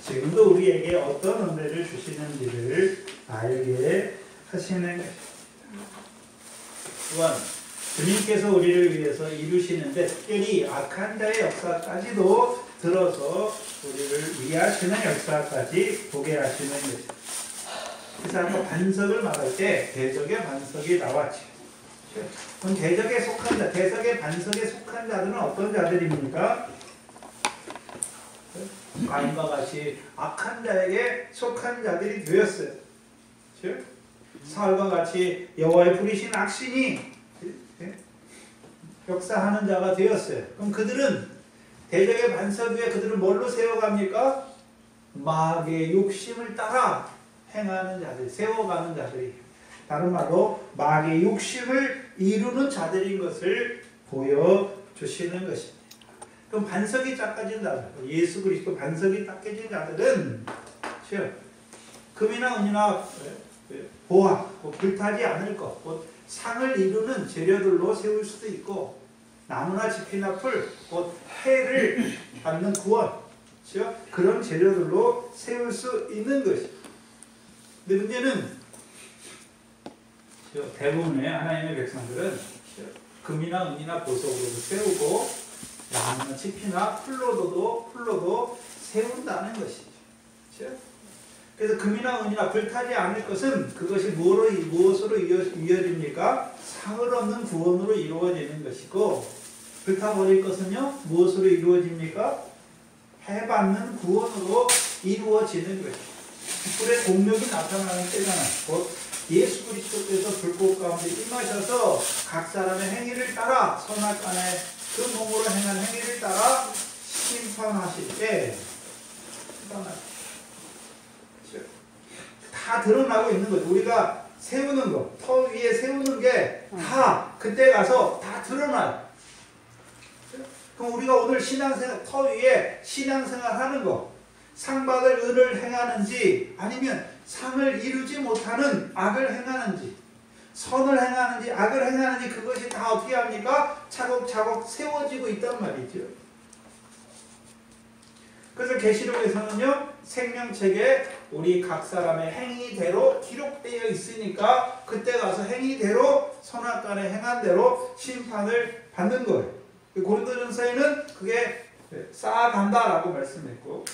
지금도 우리에게 어떤 은혜를 주시는지를 알게 하시는 것입니다. 또한 주님께서 우리를 위해서 이루시는데 특별히 악한 자의 역사까지도 들어서 우리를 위하시는 역사까지 보게 하시는 것입니다. 그래서 아까 반석을 말할 때 대적의 반석이 나왔죠. 그럼 대적에 속한 자, 대적의 반석에 속한 자들은 어떤 자들입니까? 가인과 같이 악한 자에게 속한 자들이 되었어요. 사울과 같이 여호와의 부리신 악신이 역사하는 자가 되었어요. 그럼 그들은 대적의 반석 위에 그들은 뭘로 세워갑니까? 마귀의 욕심을 따라 행하는 자들, 세워가는 자들이, 다른 말로 마귀의 욕심을 이루는 자들인 것을 보여주시는 것입니다. 그럼 반석이 닦아진 자들, 예수 그리스도 반석이 닦아진 자들은 금이나 은이나 보화, 불타지 않을 것, 곧 상을 이루는 재료들로 세울 수도 있고, 나무나 짚이나 풀, 곧 해를 받는 구원, 그런 재료들로 세울 수 있는 것입니다. 근데 문제는 대부분의 하나님의 백성들은 금이나 은이나 보석으로도 세우고, 나무나 짚이나 풀로도 세운다는 것이죠. 그래서 금이나 은이나 불타지 않을 것은 그것이 무엇으로 이어집니까? 상을 얻는 구원으로 이루어지는 것이고, 불타버릴 것은요, 무엇으로 이루어집니까? 해받는 구원으로 이루어지는 것이죠. 불의 공력이 나타나는 때잖아요. 곧 예수 그리스도께서 불꽃 가운데 임하셔서 각 사람의 행위를 따라 선악간에 그 몸으로 행한 행위를 따라 심판하실 때 다 드러나고 있는 거죠. 우리가 세우는 거, 터 위에 세우는 게 다 그때 가서 다 드러나요. 그럼 우리가 오늘 신앙생활, 터 위에 신앙생활 하는 거, 상 받을 의를 행하는지 아니면 상을 이루지 못하는 악을 행하는지, 선을 행하는지 악을 행하는지, 그것이 다 어떻게 합니까? 차곡차곡 세워지고 있단 말이죠. 그래서 계시록에서는요, 생명책에 우리 각 사람의 행위대로 기록되어 있으니까 그때 가서 행위대로 선악간에 행한 대로 심판을 받는 거예요. 고린도전서에는 그게 쌓아간다라고 말씀했고,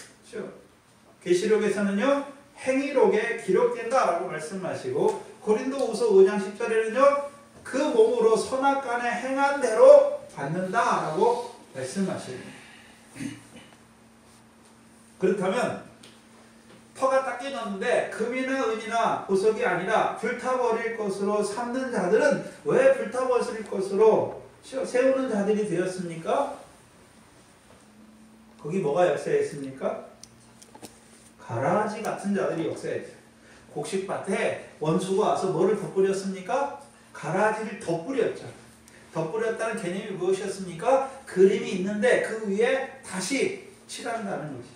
계시록에서는요, 행위록에 기록된다라고 말씀하시고, 고린도후서 5장 10절에는요, 그 몸으로 선악간에 행한 대로 받는다라고 말씀하십니다. 그렇다면 터가 닦여졌는데 금이나 은이나 보석이 아니라 불타버릴 것으로 삼는 자들은 왜 불타버릴 것으로 세우는 자들이 되었습니까? 거기 뭐가 역사했습니까? 가라지 같은 자들이 역사했어요. 곡식밭에 원수가 와서 뭐를 덧뿌렸습니까? 가라지를 덧뿌렸죠. 덧뿌렸다는 개념이 무엇이었습니까? 그림이 있는데 그 위에 다시 칠한다는 것이죠.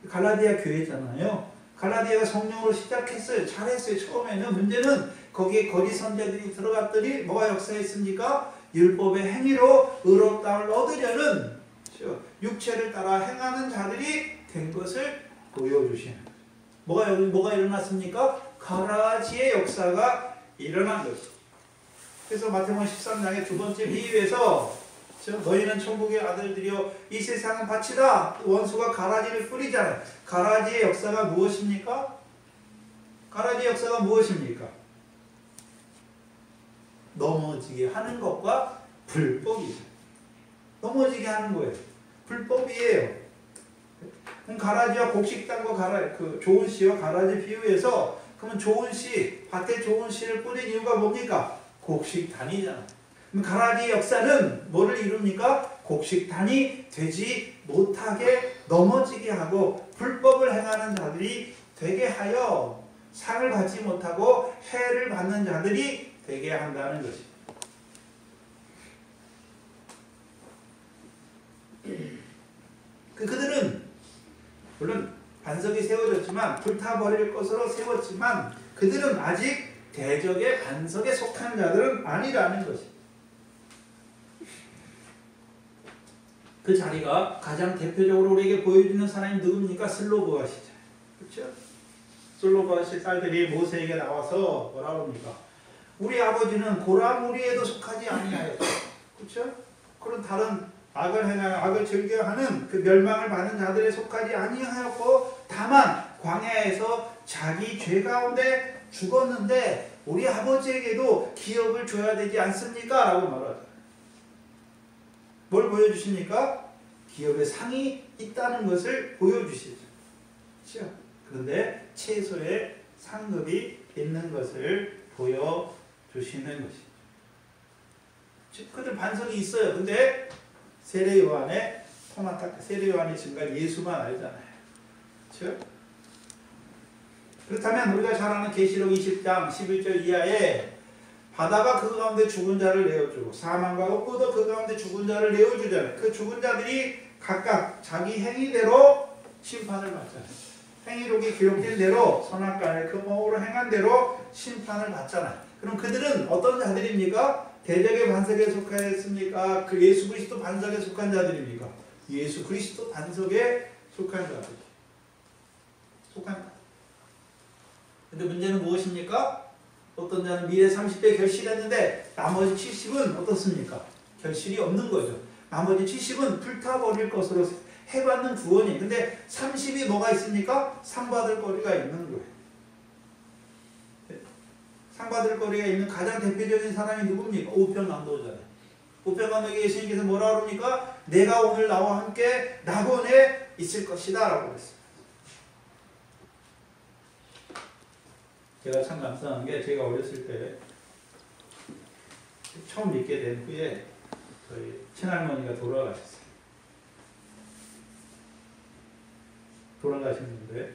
갈라디아 교회잖아요. 갈라디아가 성령으로 시작했어요. 잘했어요. 처음에는. 문제는 거기에 거짓 선자들이 들어갔더니 뭐가 역사했습니까? 율법의 행위로 의롭다함을 얻으려는 육체를 따라 행하는 자들이 된 것을 보여주시는 거예요. 뭐가 일어났습니까? 가라지의 역사가 일어난 것이죠. 그래서 마태복음 13장의 두 번째 비유에서 너희는 천국의 아들들이여 이 세상은 밭이다. 원수가 가라지를 뿌리잖아요. 가라지의 역사가 무엇입니까? 가라지의 역사가 무엇입니까? 넘어지게 하는 것과 불법이죠. 넘어지게 하는 거예요. 불법이에요. 그럼 가라지와 곡식 땅과 좋은 씨와 가라지 비유해서, 그러면 좋은 씨, 밭에 좋은 씨를 뿌린 이유가 뭡니까? 곡식단이잖아요. 가라지의 역사는 뭐를 이룹니까? 곡식단이 되지 못하게 넘어지게 하고 불법을 행하는 자들이 되게 하여 상을 받지 못하고 해를 받는 자들이 되게 한다는 것입니다. 그들은 물론 반석이 세워졌지만, 불타버릴 것으로 세웠지만, 그들은 아직 대적의 반석에 속한 자들은 아니라는 것입니다. 그 자리가 가장 대표적으로 우리에게 보여주는 사람이 누굽니까? 슬로보아시죠. 그렇죠? 슬로보아시 딸들이 모세에게 나와서 뭐라고 합니까? 우리 아버지는 고라 무리에도 속하지 아니하였다. 그렇죠? 그런 다른 악을 행하여 악을 즐겨하는 그 멸망을 받는 자들에 속하지 아니하였고 다만 광야에서 자기 죄 가운데 죽었는데 우리 아버지에게도 기업을 줘야 되지 않습니까? 라고 말하죠. 뭘 보여주십니까? 기업의 상이 있다는 것을 보여주시죠. 그렇죠? 그런데 최소의 상급이 있는 것을 보여주시는 것이죠. 그들 반석이 있어요. 근데 세례 요한의 세례 요한의 증거 예수만 알잖아요. 그렇죠? 그렇다면 우리가 잘 아는 계시록 20장 11절 이하에 바다가 그 가운데 죽은 자를 내어주고 사망과 옥보도 그 가운데 죽은 자를 내어주잖아요. 그 죽은 자들이 각각 자기 행위대로 심판을 받잖아요. 행위록이 기록된 대로 선악과에 그 몸으로 행한 대로 심판을 받잖아요. 그럼 그들은 어떤 자들입니까? 대적의 반석에 속하였습니까? 그 예수 그리스도 반석에 속한 자들입니까? 예수 그리스도 반석에 속한 자들. 속한. 근데 문제는 무엇입니까? 어떤 자는 미래 30배 결실했는데 나머지 70은 어떻습니까? 결실이 없는 거죠. 나머지 70은 불타버릴 것으로 해받는 구원이. 근데 30이 뭐가 있습니까? 상받을 거리가 있는 거예요. 상받을 거리가 있는 가장 대표적인 사람이 누굽니까? 우편강도잖아요. 우편강도에 예수님께서 뭐라 그럽니까? 내가 오늘 나와 함께 낙원에 있을 것이다 라고 그랬어요. 제가 참 감사한 게 제가 어렸을 때 처음 믿게 된 후에 저희 친할머니가 돌아가셨어요. 돌아가셨는데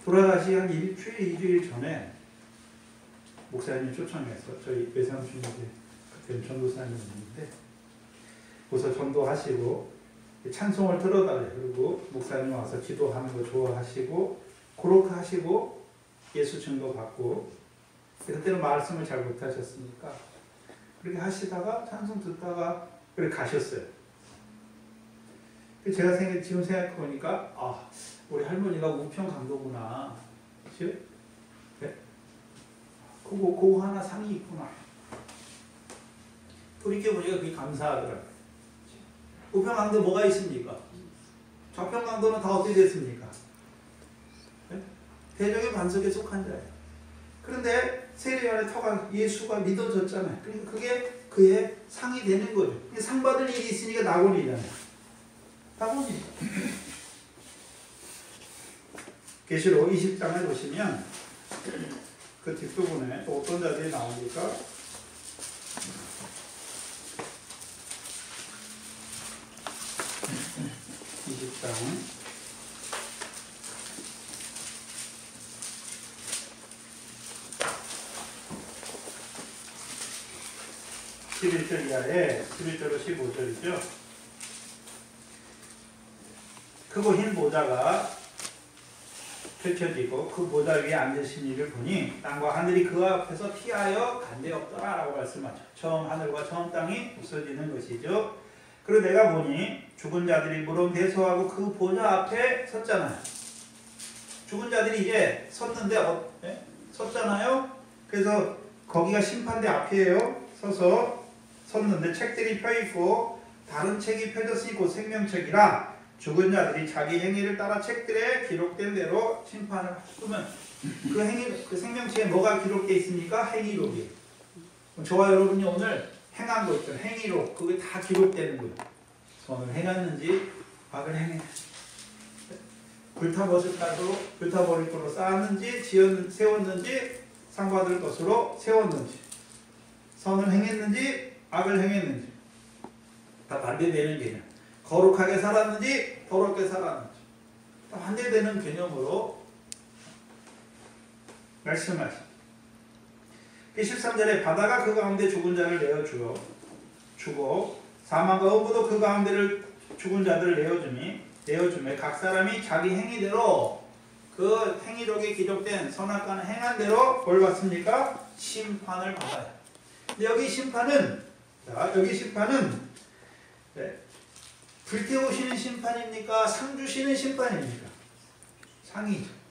돌아가시 한 일주일, 2주일 전에 목사님 초청해서 저희 외삼촌이 그때는 전도사님이었는데 우선 전도하시고 찬송을 들어달래요. 그리고 목사님 와서 기도하는 거 좋아하시고 그렇게 하시고 예수 증거 받고 그때는 말씀을 잘 못하셨으니까 그렇게 하시다가 찬송 듣다가 그렇게 가셨어요. 제가 지금 생각해보니까 아 우리 할머니가 우편강도구나. 그치? 네? 그거 하나 상이 있구나. 돌이켜보니까 그게 감사하더라고요. 우편강도 뭐가 있습니까? 좌편강도는 다 어떻게 됐습니까? 네? 대적의 반석에 속한 자예요. 그런데 세례요한의 터가 예수가 믿어졌잖아요. 그러니까 그게 그의 상이 되는 거죠. 상 받을 일이 있으니까 낙원이잖아요. 낙원이죠. 계시록 20장을 보시면 그 뒷부분에 또 어떤 자들이 나오니까 20장 11절 이하에 11절로 15절이죠. 크고 흰 보좌가 펼쳐지고 그 보좌 위에 앉으신 이를 보니 땅과 하늘이 그 앞에서 피하여 간데없더라 라고 말씀하죠. 처음 하늘과 처음 땅이 없어지는 것이죠. 그리고 내가 보니 죽은 자들이 물론 대소하고 그 보좌 앞에 섰잖아요. 죽은 자들이 이제 섰는데 섰잖아요. 그래서 거기가 심판대 앞이에요. 서서 섰는데 책들이 펴있고 다른 책이 펴졌으니 곧 생명책이라 죽은 자들이 자기 행위를 따라 책들에 기록된 대로 심판을 하면 그 생명책에 뭐가 기록되어 있습니까? 행위록이. 저와 여러분이 오늘 행한 거 있죠. 행위록. 그게 다 기록되는 거예요. 선을 행했는지 악을 행했는지 불타버릴 것으로 쌓았는지 세웠는지 상받을 것으로 세웠는지 선을 행했는지 악을 행했는지 다 반대되는 개념. 거룩하게 살았는지 더럽게 살았는지 다 반대되는 개념으로 말씀하십니다. 13절에 바다가 그 가운데 죽은 자를 내어주고 사망과 험보도 그 가운데를 죽은 자들을 내어주매 각 사람이 자기 행위대로 그 행위록에 기록된 선악과는 행한 대로 뭘 받습니까? 심판을 받아요. 근데 여기 심판은 네. 불태우시는 심판입니까? 상 주시는 심판입니까?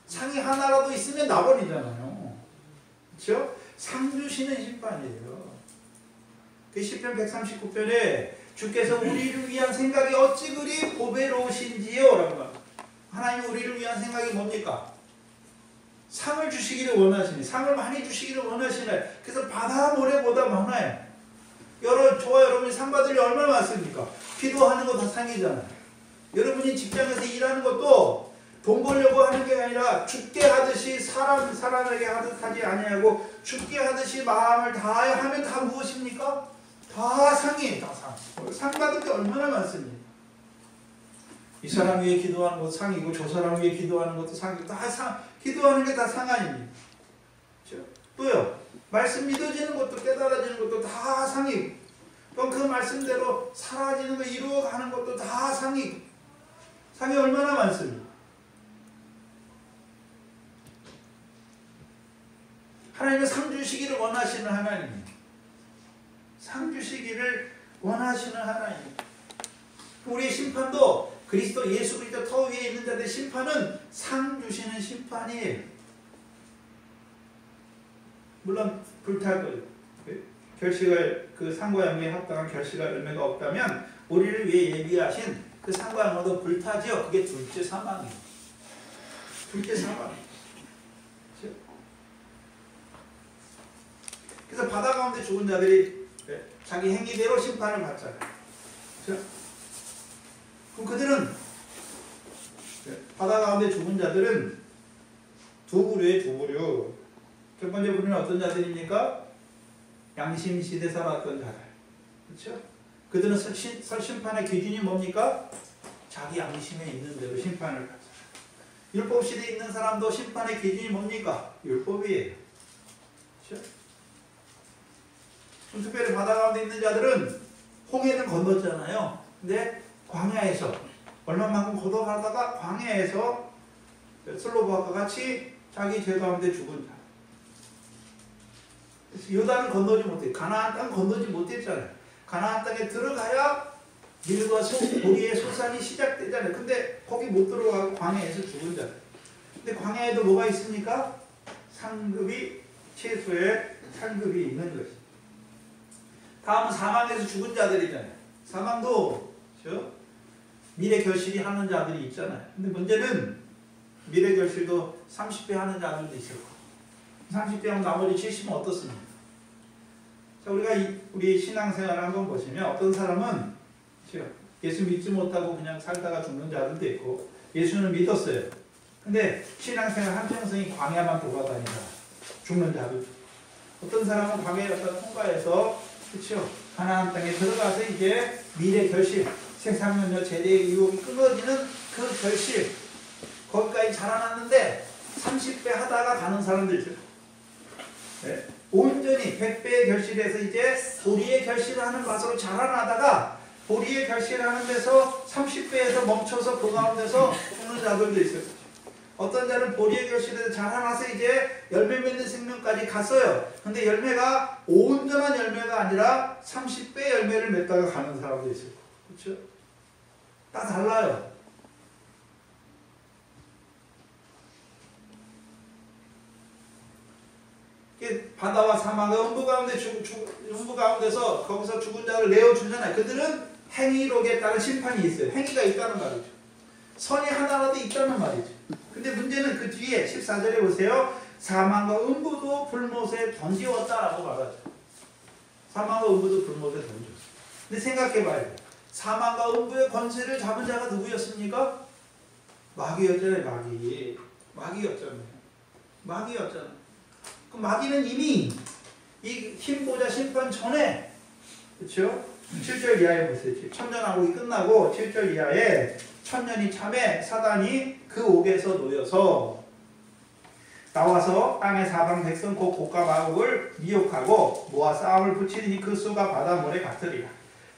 상이 하나라도 있으면 나버리잖아요. 그렇죠? 상 주시는 심판이에요. 그 시편 139편에 주께서 우리를 위한 생각이 어찌 그리 보배로우신지요? 라고 말합니다. 하나님 우리를 위한 생각이 뭡니까? 상을 주시기를 원하시네. 상을 많이 주시기를 원하시네. 그래서 바다 모래보다 많아요. 저와 여러분이 상 받을 일 얼마나 많습니까? 기도하는 거 다 상이잖아요. 여러분이 직장에서 일하는 것도 돈 벌려고 하는 게 아니라 죽게 하듯이 사람에게 하듯 하지 아니하고 죽게 하듯이 마음을 다하여 하면 다 무엇입니까? 다 상이에요. 다 상. 상 받을 게 얼마나 많습니까? 이 사람 위해 기도하는 것도 상이고 저 사람 위해 기도하는 것도 상이고 다 상. 기도하는 게 다 상 아닙니까? 그렇죠? 또요. 말씀 믿어지는 것도 깨달아지는 것도 다 상이고 또 그 말씀대로 사라지는 거 이루어가는 것도 다 상이고 상이 얼마나 많습니까? 하나님은 상 주시기를 원하시는 하나님입니다. 상 주시기를 원하시는 하나님. 우리의 심판도 그리스도 예수 그리스도 터 위에 있는 자들의 심판은 상 주시는 심판이에요. 물론 불탈 거예요. 결실을 그 상과 양에 합당한 결실과 열매가 없다면 우리를 위해 예비하신 그 상과 양도 불타지요. 그게 둘째 사망이에요. 둘째 사망. 그래서 바다 가운데 죽은 자들이 자기 행위대로 심판을 받잖아요. 그렇죠? 그럼 그들은 바다 가운데 죽은 자들은 두 부류에 두 부류. 첫 번째 부류는 어떤 자들입니까? 양심 시대 살았던 자들. 그렇죠? 그들은 설심판의 기준이 뭡니까? 자기 양심에 있는 대로 심판을 받잖아요. 율법 시대에 있는 사람도 심판의 기준이 뭡니까? 율법이에요. 그렇죠? 특별히 바다 가운데 있는 자들은 홍해는 건넜잖아요. 근데 광야에서 얼마만큼 걷어가다가 광야에서 슬로바와 같이 자기 죄 가운데 죽은 자. 요단을 건너지 못해. 가나안 땅 건너지 못했잖아요. 가나안 땅에 들어가야 밀과 보리의 소산이 시작되잖아요. 근데 거기 못 들어가고 광야에서 죽은 자. 근데 광야에도 뭐가 있습니까? 상급이 최소의 상급이 있는 것이. 다음은 사망에서 죽은 자들이잖아요. 사망도 그렇죠? 미래 결실이 하는 자들이 있잖아요. 근데 문제는 미래 결실도 30배 하는 자들도 있을 거예요. 30배 하면 나머지 70은 어떻습니까? 자, 우리 신앙생활을 한번 보시면 어떤 사람은 예수 믿지 못하고 그냥 살다가 죽는 자들도 있고 예수는 믿었어요. 근데 신앙생활 한평생이 광야만 돌아다니다 죽는 자들. 어떤 사람은 광야에 갔다가 통과해서 그렇죠? 가나안 땅에 들어가서 이제 미래 결실, 생사명료 제대의 유혹이 끊어지는 그 결실 거기까지 자라났는데 30배 하다가 가는 사람들이죠. 네. 온전히 100배의 결실에서 이제 보리의 결실을 하는 맛으로 자라나다가 보리의 결실을 하는 데서 30배에서 멈춰서 그 가운데서 죽는 자들도 있어요. 어떤 자는 보리의 결실에서 자라나서 이제 열매 맺는 생명까지 갔어요. 근데 열매가 온전한 열매가 아니라 30배 열매를 맺다가 가는 사람도 있어요. 그렇죠? 다 달라요. 바다와 사막의 음부 가운데서 거기서 죽은 자를 내어주잖아요. 그들은 행위록에 따른 심판이 있어요. 행위가 있다는 말이죠. 선이 하나라도 있다는 말이죠. 근데 문제는 그 뒤에 14절에 보세요. 사망과 음부도 불못에 던지웠다라고 말하죠. 사망과 음부도 불못에 던졌어요. 근데 생각해봐요. 사망과 음부의 권세를 잡은 자가 누구였습니까? 마귀였잖아요. 마귀였잖아요. 그 마귀는 이미 이 힘보자 심판 전에 그렇죠? 7절 이하에 보세요. 천년왕국이 끝나고 7절 이하에 천년이 참에 사단이 그 옥에서 놓여서 나와서 땅의 사방 백성 곧 곡과 마곡을 미혹하고 모아 싸움을 붙이니 그 수가 바닷물에 같으리라.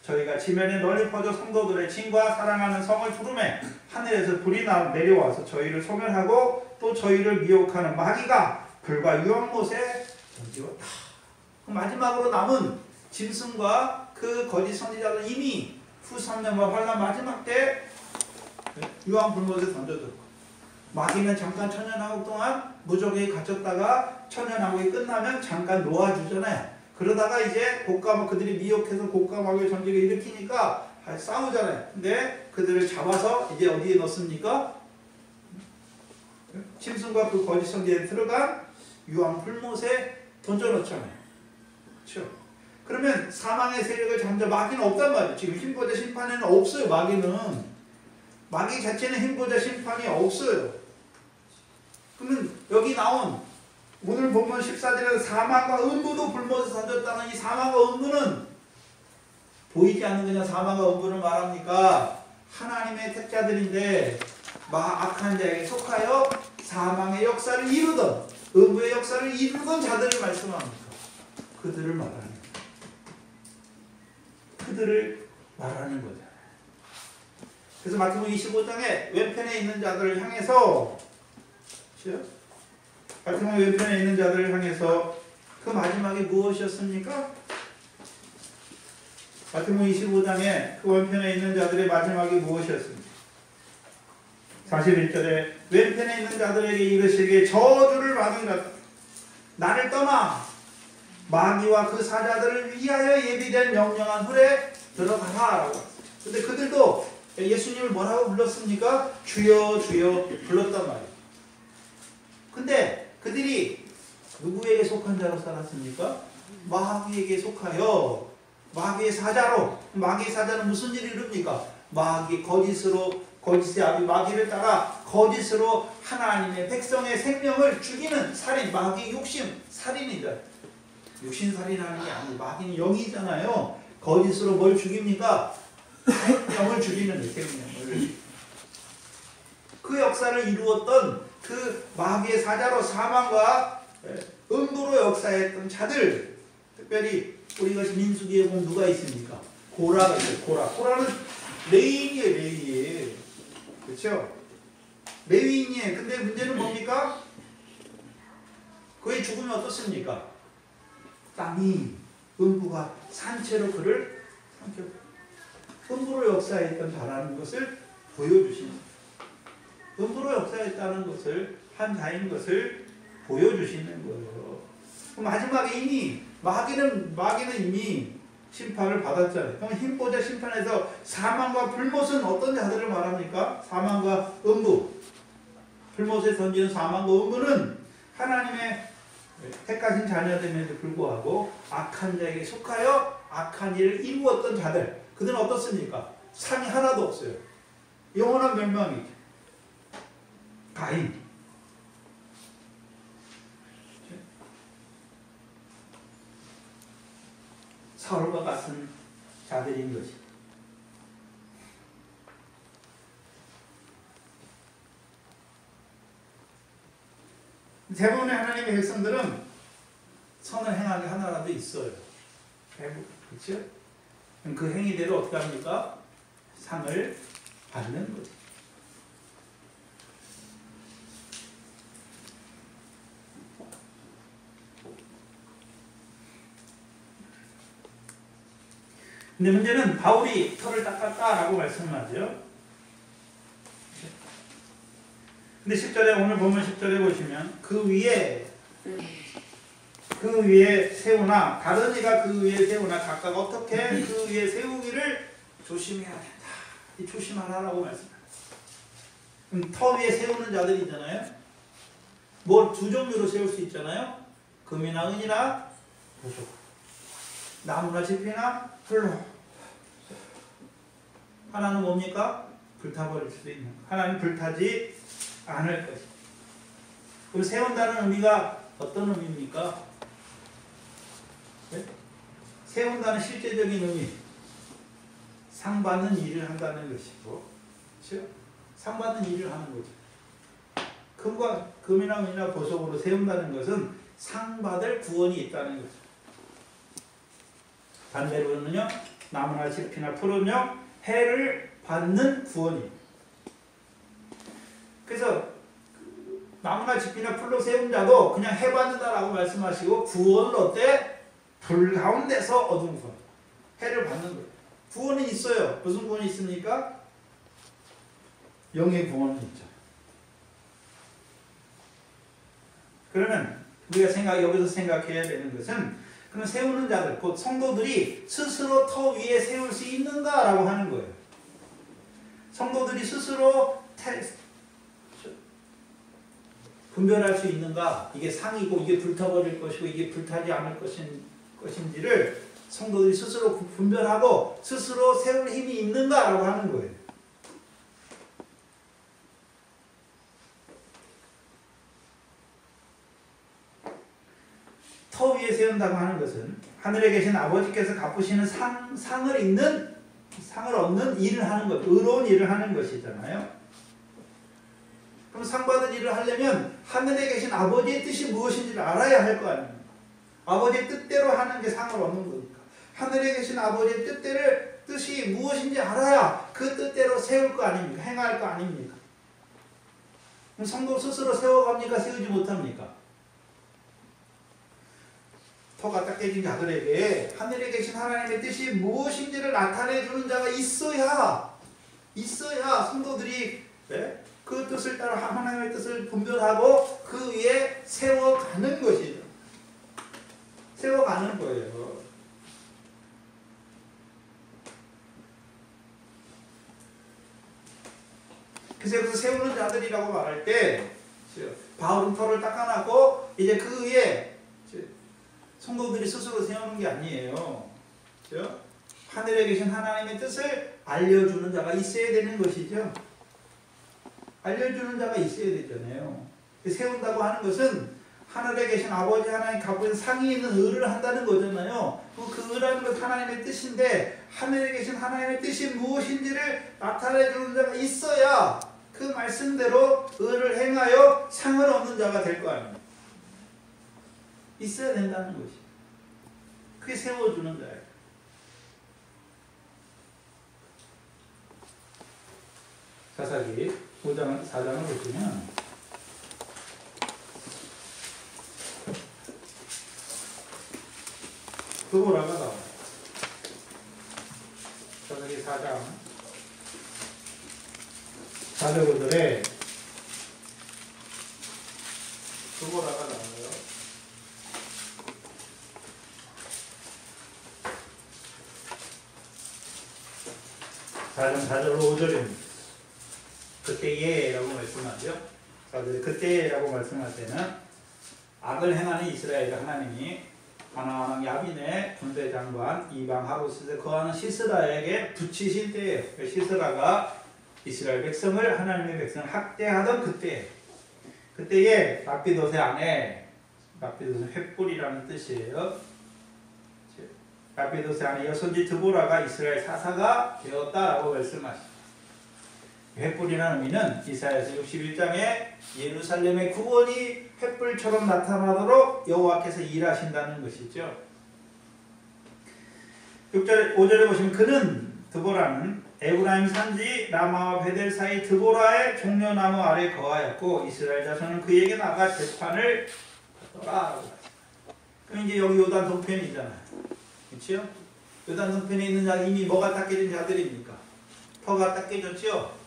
저희가 지면에 널리 퍼져 성도들의 친과 사랑하는 성을 부르매 하늘에서 불이 내려와서 저희를 소멸하고 또 저희를 미혹하는 마귀가 불과 유황못에 던지웠다. 마지막으로 남은 짐승과 그 거짓 선지자들은 이미 후 3년과 환란 마지막 때 유황 불못에 던져들고 마귀는 잠깐 천년왕국 동안 무적에 갇혔다가 천년왕국이 끝나면 잠깐 놓아주잖아요. 그러다가 이제 그들이 미혹해서 곡감하게 전쟁을 일으키니까 싸우잖아요. 근데 그들을 잡아서 이제 어디에 넣습니까? 짐승과 그 거짓 선지자에 들어간 유황 불못에 던져놓잖아요. 그렇죠? 그러면 사망의 세력을 잠재 마귀는 없단 말이에요. 지금 힘보자 심판에는 없어요. 마귀 자체는 힘보자 심판이 없어요. 그러면 여기 나온 오늘 본문 14절에서 사망과 음부도 불못에 던졌다는 이 사망과 음부는 보이지 않는 그냥 사망과 음부를 말합니까? 하나님의 택자들인데 악한 자에게 속하여 사망의 역사를 이루던 음부의 역사를 이루던 자들을 말씀합니다. 그들을 말하는 거죠. 그래서 마태복음 25장에 왼편에 있는 자들을 향해서 마태복음 왼편에 있는 자들을 향해서 그 마지막에 무엇이었습니까? 마태복음 25장에 그 왼편에 있는 자들의 마지막이 무엇이었습니까? 41절에 왼편에 있는 자들에게 이르시기에 저주를 받은 자 나를 떠나 마귀와 그 사자들을 위하여 예비된 명령한 홀에 들어가라 라고 했어요. 근데 그들도 예수님을 뭐라고 불렀습니까? 주여 주여 불렀단 말이에요. 근데 그들이 누구에게 속한 자로 살았습니까? 마귀에게 속하여 마귀의 사자로. 마귀의 사자는 무슨 일을 이룹니까? 거짓의 아비 마귀를 따라 거짓으로 하나님의 백성의 생명을 죽이는 살인, 마귀 육신 살인이죠. 육신살인하는 게 아니고 마귀는 영이잖아요. 거짓으로 뭘 죽입니까? 생명을 죽이는 생명을. 그 역사를 이루었던 그 마귀의 사자로 사망과 음부로 역사했던 자들, 특별히 우리가 민수기에 보면 누가 있습니까? 고라가 있어요. 고라는 레위인이에요. 그렇죠? 레위인이에요. 근데 문제는 뭡니까? 그의 죽음이 어떻습니까? 땅이 음부가 산채로 그를 음부로 역사했던 자라는 것을 보여주신, 음부로 역사했다는 것을 한 자인 것을 보여주시는 거예요. 마지막에 이미 마귀는 이미 심판을 받았잖아요. 그럼 힘보자 심판에서 사망과 불못은 어떤 자들을 말합니까? 사망과 음부. 불못에 던지는 사망과 음부는 하나님의 택하신 자녀됨에도 불구하고 악한 자에게 속하여 악한 일을 이루었던 자들. 그들은 어떻습니까? 상이 하나도 없어요. 영원한 멸망이죠. 가인. 사울과 같은 자들인 것이. 대부분의 하나님의 백성들은 선을 행한 게 하나라도 있어요. 그렇죠? 그 행위대로 어떻게 합니까? 상을 받는 거죠. 근데 문제는 바울이 털을 닦았다라고 말씀하죠. 근데 10절에 오늘 보면 10절에 보시면 그 위에 세우나 다른 이가 그 위에 세우나 각각 어떻게 그 위에 세우기를 조심해야 된다. 이 조심하라라고 말씀합니다. 그럼 터 위에 세우는 자들이잖아요. 뭐 두 종류로 세울 수 있잖아요. 금이나 은이나 보석, 나무나 지피나 풀로. 하나는 뭡니까? 불타버릴 수도 있는 거. 하나는 불타지 않을 것이다. 그럼 세운다는 의미가 어떤 의미입니까? 네? 세운다는 실제적인 의미, 상 받는 일을 한다는 것이고, 그렇죠? 상 받는 일을 하는 거죠. 금이나 은이나 보석으로 세운다는 것은 상 받을 구원이 있다는 거죠. 반대로는요, 나무나 짚이나 풀은요, 해를 받는 구원이. 그래서 나무나 짚이나 풀로 세운 자도 그냥 해 받는다라고 말씀하시고, 구원은 어때? 불 가운데서 얻은 구원. 해를 받는 거예요. 구원은 있어요. 무슨 구원이 있습니까? 영의 구원은 있죠. 그러면 우리가 여기서 생각해야 되는 것은 그럼 세우는 자들, 곧 성도들이 스스로 터 위에 세울 수 있는가라고 하는 거예요. 성도들이 스스로 분별할 수 있는가? 이게 상이고 이게 불타버릴 것이고 이게 불타지 않을 것인지를 성도들이 스스로 분별하고 스스로 세울 힘이 있는가라고 하는 거예요. 터 위에 세운다고 하는 것은 하늘에 계신 아버지께서 갚으시는 상을 얻는 일을 하는 것, 의로운 일을 하는 것이잖아요. 그럼 상 받은 일을 하려면 하늘에 계신 아버지의 뜻이 무엇인지를 알아야 할 거 아닙니까? 아버지의 뜻대로 하는 게 상을 얻는 거니까. 하늘에 계신 아버지의 뜻이 무엇인지 알아야 그 뜻대로 세울 거 아닙니까? 행할 거 아닙니까? 그럼 성도 스스로 세워갑니까? 세우지 못합니까? 터가 딱 깨진 자들에게 하늘에 계신 하나님의 뜻이 무엇인지를 나타내주는 자가 있어야 성도들이 그 뜻을 따라 하나님의 뜻을 분별하고 그 위에 세워가는 것이죠. 세워가는 거예요. 그래서 여기서 세우는 자들이라고 말할 때 바울은 터를 닦아놨고 이제 그 위에 성도들이 스스로 세우는 게 아니에요. 그렇죠? 하늘에 계신 하나님의 뜻을 알려주는 자가 있어야 되는 것이죠. 알려주는 자가 있어야 되잖아요. 세운다고 하는 것은 하늘에 계신 아버지 하나님 갚은 상이 있는 의를 한다는 거잖아요. 그 의라는 것 하나님의 뜻인데 하늘에 계신 하나님의 뜻이 무엇인지를 나타내주는 자가 있어야 그 말씀대로 의를 행하여 상을 얻는 자가 될 거 아닙니까? 있어야 된다는 것이. 그게 세워주는 자예요. 사사기 4장을 보시면 드보라가 나와요. 사사기 4장 4절에 드보라가 나와요. 4장 4절 5절입니다. 그때에라고 말씀하죠. 그때라고 말씀할 때는 악을 행하는 이스라엘 하나님이 가나안 왕 야빈의 군대 장관 이방 하루스에 거하는 시스라에게 붙이실 때예요. 시스라가 이스라엘 백성을 하나님의 백성을 학대하던 그때에 랍비돗의 아내, 랍비돗은 횃불이라는 뜻이에요. 랍비돗의 아내 여손지 드보라가 이스라엘 사사가 되었다라고 말씀하시죠. 횃불이라는 의미는 이사야서 61장에 예루살렘의 구원이 횃불처럼 나타나도록 여호와께서 일하신다는 것이죠. 5절에 보시면 그는 드보라는 에브라임 산지 라마와 베델 사이 드보라의 종려나무 아래 거하였고 이스라엘 자손은 그에게 나가 재판을 하더라. 그럼 이제 여기 요단 동편이잖아요. 그렇죠? 요단 동편에 있는 자 이미 뭐가 딱 깨진 자들입니까? 터가 딱 깨졌죠?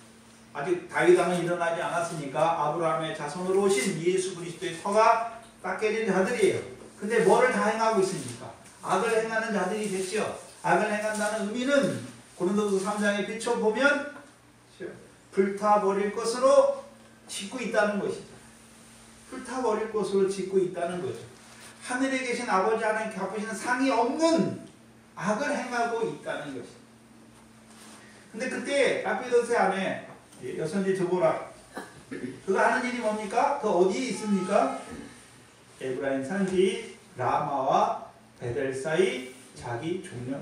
아직 다윗 왕은 일어나지 않았으니까 아브라함의 자손으로 오신 예수 그리스도의 터가 딱 깨진 자들이에요. 근데 뭐를 다 행하고 있습니까? 악을 행하는 자들이 됐죠. 악을 행한다는 의미는 고린도서 3장에 비춰보면 불타버릴 것으로 짓고 있다는 것이죠. 불타버릴 것으로 짓고 있다는 거죠. 하늘에 계신 아버지 하나님 갚으시는 상이 없는 악을 행하고 있다는 것이죠. 근데 그때 랍비돗의 아내 여손지 드보라 그가 하는 일이 뭡니까? 그 어디에 있습니까? 에브라임 산지 라마와 베델 사이 자기 종려.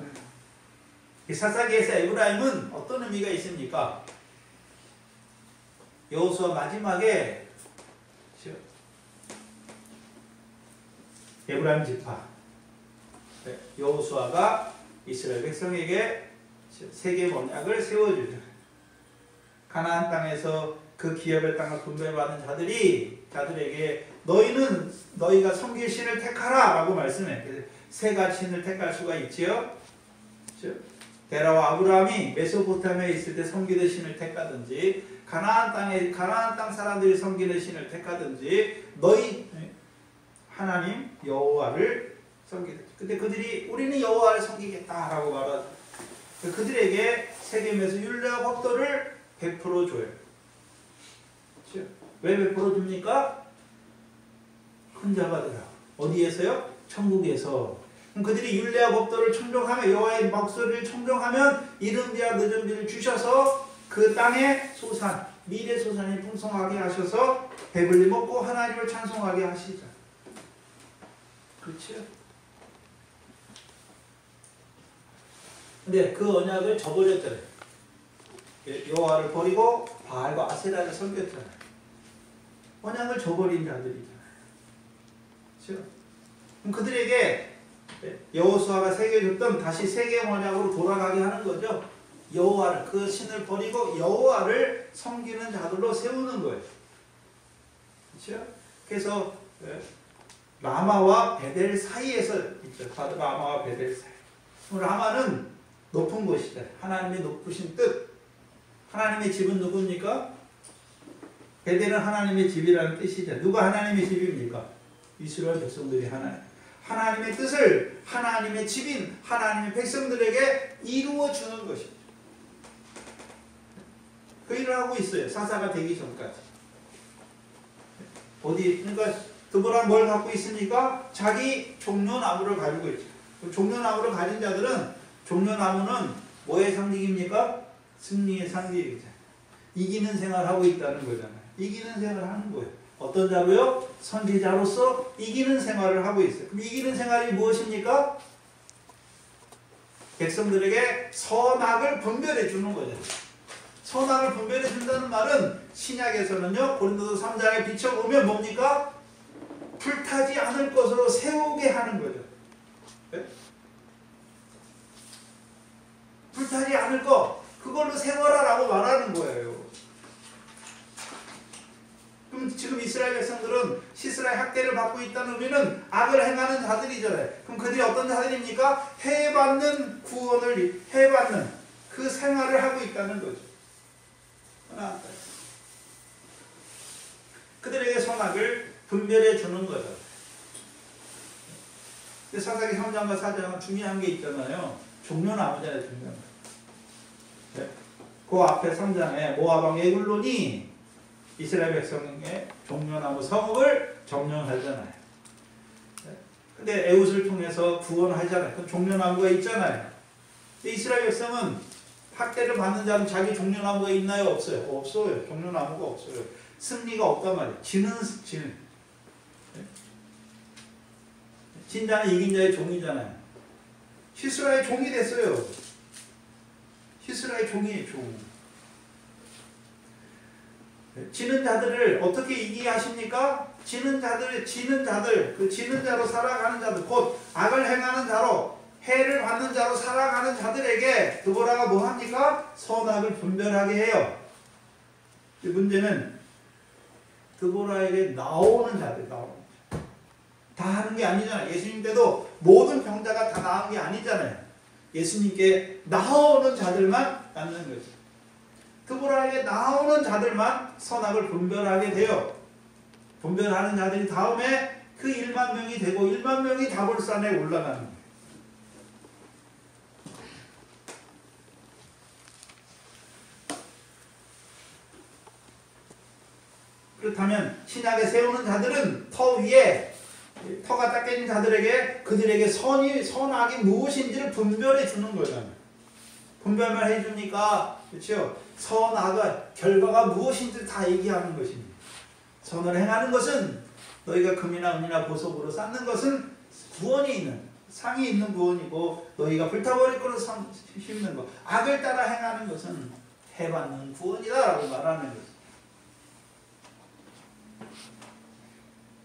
이 사사기에서 에브라임은 어떤 의미가 있습니까? 여호수아 마지막에 에브라임 지파 여호수아가 이스라엘 백성에게 세계 언약을 세워주죠. 가나안 땅에서 그 기업의 땅을 분배받은 자들에게 너희는 너희가 섬길 신을 택하라 라고 말씀해. 세 가지 신을 택할 수가 있지요. 데라와 아브라함이 메소포타미아에 있을 때 섬기는 신을 택하든지 가나안 땅 사람들이 섬기는 신을 택하든지 너희 하나님 여호와를 섬기든지. 근데 그들이 우리는 여호와를 섬기겠다라고 말하죠. 그들에게 세겜에서 율례와 법도를 베풀어 줘요. 그렇죠? 왜 베풀어 줍니까? 큰 자가 되라. 어디에서요? 천국에서. 그럼 그들이 율례와 법도를 청종하며 여호와의 목소리를 청종하면 이른 비와 늦은 비를 주셔서 그 땅의 소산, 미래 소산이 풍성하게 하셔서 배불리 먹고 하나님을 찬송하게 하시죠. 그렇죠? 근데 그 언약을 저버렸잖아요. 여호와를 버리고 바알과 아세라를 섬겼잖아요. 언약을 저버린 자들이잖아요. 그렇죠? 그럼 그들에게 여호수아가 새겨줬던 다시 세겜 언약으로 돌아가게 하는 거죠. 여호와를, 그 신을 버리고 여호와를 섬기는 자들로 세우는 거예요. 그렇죠? 그래서 라마와 베델 사이에서 있죠. 라마와 베델 사이. 라마는 높은 곳이다. 하나님의 높으신 뜻. 하나님의 집은 누굽니까? 베델은 하나님의 집이라는 뜻이죠. 누가 하나님의 집입니까? 이스라엘 백성들이 하나님의 뜻을 하나님의 집인 하나님의 백성들에게 이루어 주는 것이죠. 그 일을 하고 있어요. 사사가 되기 전까지. 그러니까 드보라는 뭘 갖고 있습니까? 자기 종려나무를 가지고 있죠. 종려나무를 가진 자들은, 종려나무는 뭐의 상징입니까? 승리의 상징이죠. 이기는 생활을 하고 있다는 거잖아요. 이기는 생활을 하는 거예요. 어떤 자로요? 선지자로서 이기는 생활을 하고 있어요. 그럼 이기는 생활이 무엇입니까? 백성들에게 선악을 분별해 주는 거잖아요. 선악을 분별해 준다는 말은 신약에서는요, 고린도서 3장에 비춰보면 뭡니까? 불타지 않을 것으로 세우게 하는 거죠. 네? 불타지 않을 것, 그걸로 세워라 라고 말하는 거예요. 그럼 지금 이스라엘 백성들은 시스라의 학대를 받고 있다는 의미는 악을 행하는 자들이잖아요. 그럼 그들이 어떤 자들입니까? 해받는 구원을, 해받는 그 생활을 하고 있다는 거죠. 그들에게 선악을 분별해 주는 거죠. 사사기 3장과 4장은 중요한 게 있잖아요. 종려나무잖아요. 종려나무. 네. 그 앞에 3장에 모압왕 에글론이 이스라엘 백성의 종려나무 성읍을 점령하잖아요. 네. 근데 에웃을 통해서 구원하잖아요. 그럼 종려나무가 있잖아요. 근데 이스라엘 백성은 학대를 받는 자는 자기 종려나무가 있나요? 없어요? 없어요. 종려나무가 없어요. 승리가 없단 말이에요. 지는. 진 자는 이긴 자의 종이잖아요. 시스라의 종이 됐어요. 시스라의 종이에요. 종. 지는 자들을 어떻게 이기게 하십니까? 지는 자들, 그 지는 자로 살아가는 자들, 곧 악을 행하는 자로, 해를 받는 자로 살아가는 자들에게 드보라가 뭐 합니까? 선악을 분별하게 해요. 문제는 드보라에게 나오는 자들, 다 하는 게 아니잖아요. 예수님 때도 모든 병자가 다 나은 게 아니잖아요. 예수님께 나오는 자들만 낳는 거죠. 드보라에게 나오는 자들만 선악을 분별하게 돼요. 분별하는 자들이 다음에 그 1만 명이 되고 1만 명이 다볼산에 올라가는 거예요. 그렇다면 신약에 세우는 자들은 터 위에 터가 딱 깨진 자들에게 그들에게 선악이 무엇인지를 분별해 주는 거잖아요. 분별만 해주니까 그렇죠? 선악의 결과가 무엇인지 다 얘기하는 것입니다. 선을 행하는 것은 너희가 금이나 은이나 보석으로 쌓는 것은 구원이 있는 상이 있는 구원이고 너희가 불타버릴 거로 심는 것, 악을 따라 행하는 것은 해받는 구원이다라고 말하는 거죠.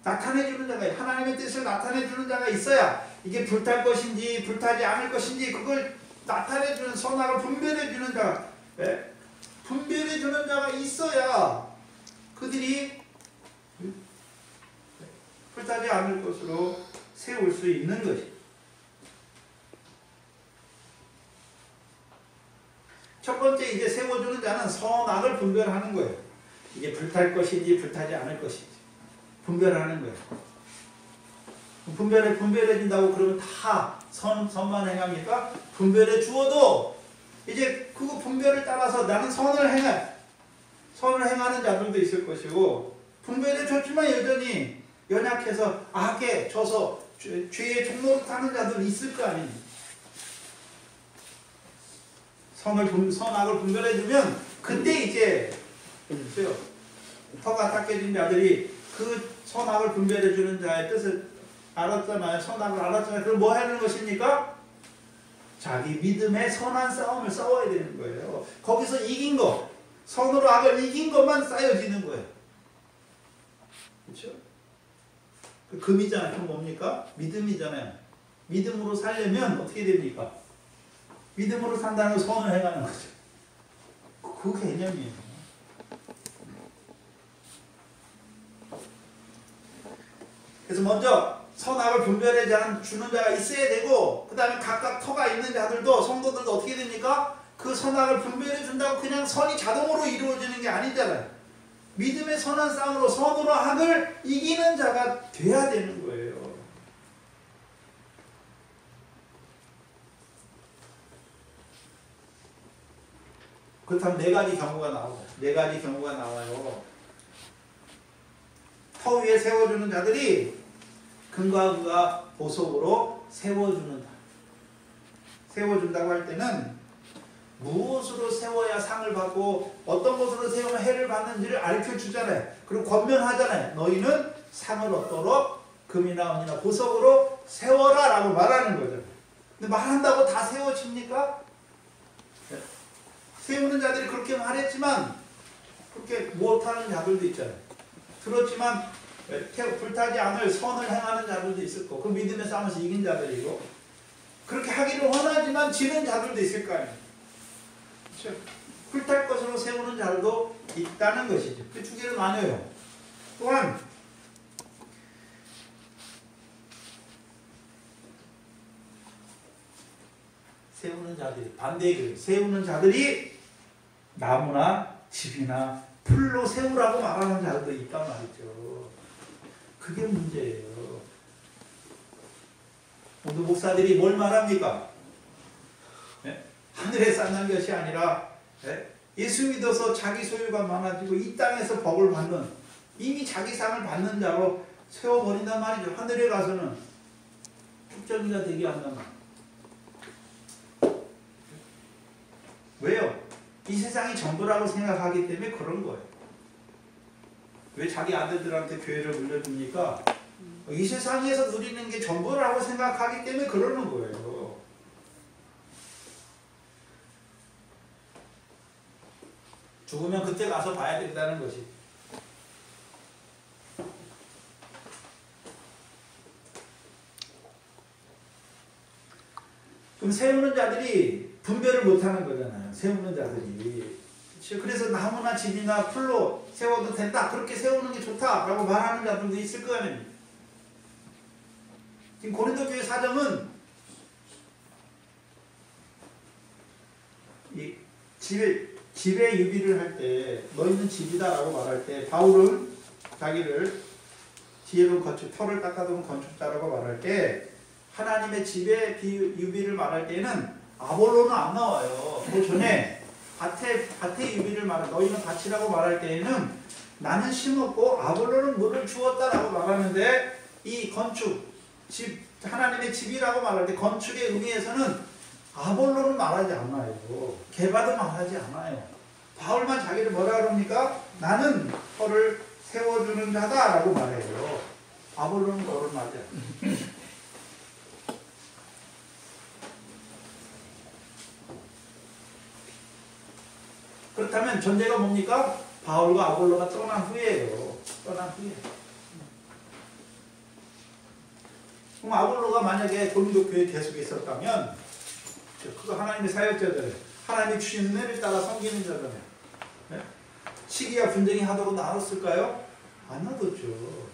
나타내주는 자가, 하나님의 뜻을 나타내주는 자가 있어야 이게 불탈 것인지 불타지 않을 것인지 그걸 나타내주는, 선악을 분별해주는 자가, 네? 분별해주는 자가 있어야 그들이 불타지 않을 것으로 세울 수 있는 것이. 이제 세워주는 자는 선악을 분별하는 거예요. 이게 불탈 것인지 불타지 않을 것인지 분별하는 거예요. 분별해 준다고 그러면 다 선만 행합니까? 분별해 주어도 이제 그 분별을 따라서 나는 선을 행하는 자들도 있을 것이고, 분별해 줬지만 여전히 연약해서 악에 져서 죄의 종로를 타는 자들이 있을 거 아닙니까? 선악을 분별해 주면 그때 이제 터가 닦여진 자들이 그 선악을 분별해 주는 자의 뜻을 알았잖아요. 선악을 알았잖아요. 그럼 뭐 하는 것입니까? 자기 믿음의 선한 싸움을 싸워야 되는 거예요. 거기서 이긴 거, 선으로 악을 이긴 것만 쌓여지는 거예요. 그렇죠? 그 금이잖아요. 그럼 뭡니까? 믿음이잖아요. 믿음으로 살려면 어떻게 됩니까? 믿음으로 산다는 건 선을 행하는 거죠. 그 개념이에요. 그래서 먼저 선악을 분별해 주는 자가 있어야 되고, 그 다음에 각각 터가 있는 자들도, 성도들도 어떻게 됩니까? 그 선악을 분별해 준다고 그냥 선이 자동으로 이루어지는 게 아니잖아요. 믿음의 선한 싸움으로 선으로 악을 이기는 자가 돼야 되는 거예요. 그렇다면 네 가지 경우가 나오죠. 네 가지 경우가 나와요. 터 위에 세워주는 자들이 금과 은과 보석으로 세워주는 자. 세워준다고 할 때는 무엇으로 세워야 상을 받고 어떤 것으로 세우면 해를 받는지를 가르쳐 주잖아요. 그리고 권면하잖아요. 너희는 상을 얻도록 금이나 은이나 보석으로 세워라 라고 말하는 거죠. 근데 말한다고 다 세워집니까? 세우는 자들이 그렇게 말했지만 그렇게 못하는 자들도 있잖아요. 들었지만 불타지 않을 선을 행하는 자들도 있을 거고, 그 믿음의 싸움에서 이긴 자들이고, 그렇게 하기를 원하지만 지는 자들도 있을 거 아니에요. 그렇죠? 불탈 것으로 세우는 자들도 있다는 것이죠. 그 두 개를 나눠요. 또한 세우는 자들이 반대의 길, 세우는 자들이 나무나 집이나 풀로 세우라고 말하는 자들도 있단 말이죠. 그게 문제예요. 오늘 목사들이 뭘 말합니까? 네? 하늘에 쌓는 것이 아니라 예수 믿어서 자기 소유가 많아지고 이 땅에서 복을 받는, 이미 자기 상을 받는 자로 세워버린단 말이죠. 하늘에 가서는 축전이가 되게 한단 말이에요. 왜요? 이 세상이 전부라고 생각하기 때문에 그런 거예요. 왜 자기 아들들한테 교회를 물려줍니까? 이 세상에서 누리는 게 전부라고 생각하기 때문에 그러는 거예요. 죽으면 그때 가서 봐야 된다는 것이. 그럼 세우는 자들이 분별을 못하는 거잖아요. 세우는 자들이. 그래서 나무나 집이나 풀로 세워도 된다, 그렇게 세우는 게 좋다라고 말하는 자들도 있을 거 아닙니까? 지금 고린도 교회 사정은 이 집에 유비를 할 때 너희는 집이다라고 말할 때, 바울은 자기를 지혜로운 건축, 터를 닦아둔 건축자라고 말할 때, 하나님의 집에 유비를 말할 때는 아볼로는 안 나와요. 그 전에 밭에 유비를 말해, 너희는 밭이라고 말할 때에는 나는 심었고 아볼로는 물을 주었다라고 말하는데, 이 건축, 집, 하나님의 집이라고 말할 때 건축의 의미에서는 아볼로는 말하지 않아요. 게바도 말하지 않아요. 바울만 자기를 뭐라 그럽니까? 나는 터를 세워주는 자다라고 말해요. 아볼로는 그걸 말하지 않아요. 그렇다면 전제가 뭡니까? 바울과 아볼로가 떠난 후에요. 떠난 후에. 그럼 아볼로가 만약에 고린도 교회에 계속 있었다면, 그거 하나님의 사역자들, 하나님의 주신 은혜를 따라 섬기는 자잖아요. 네? 시기와 분쟁이 하도록 놔뒀을까요? 안 놔뒀죠.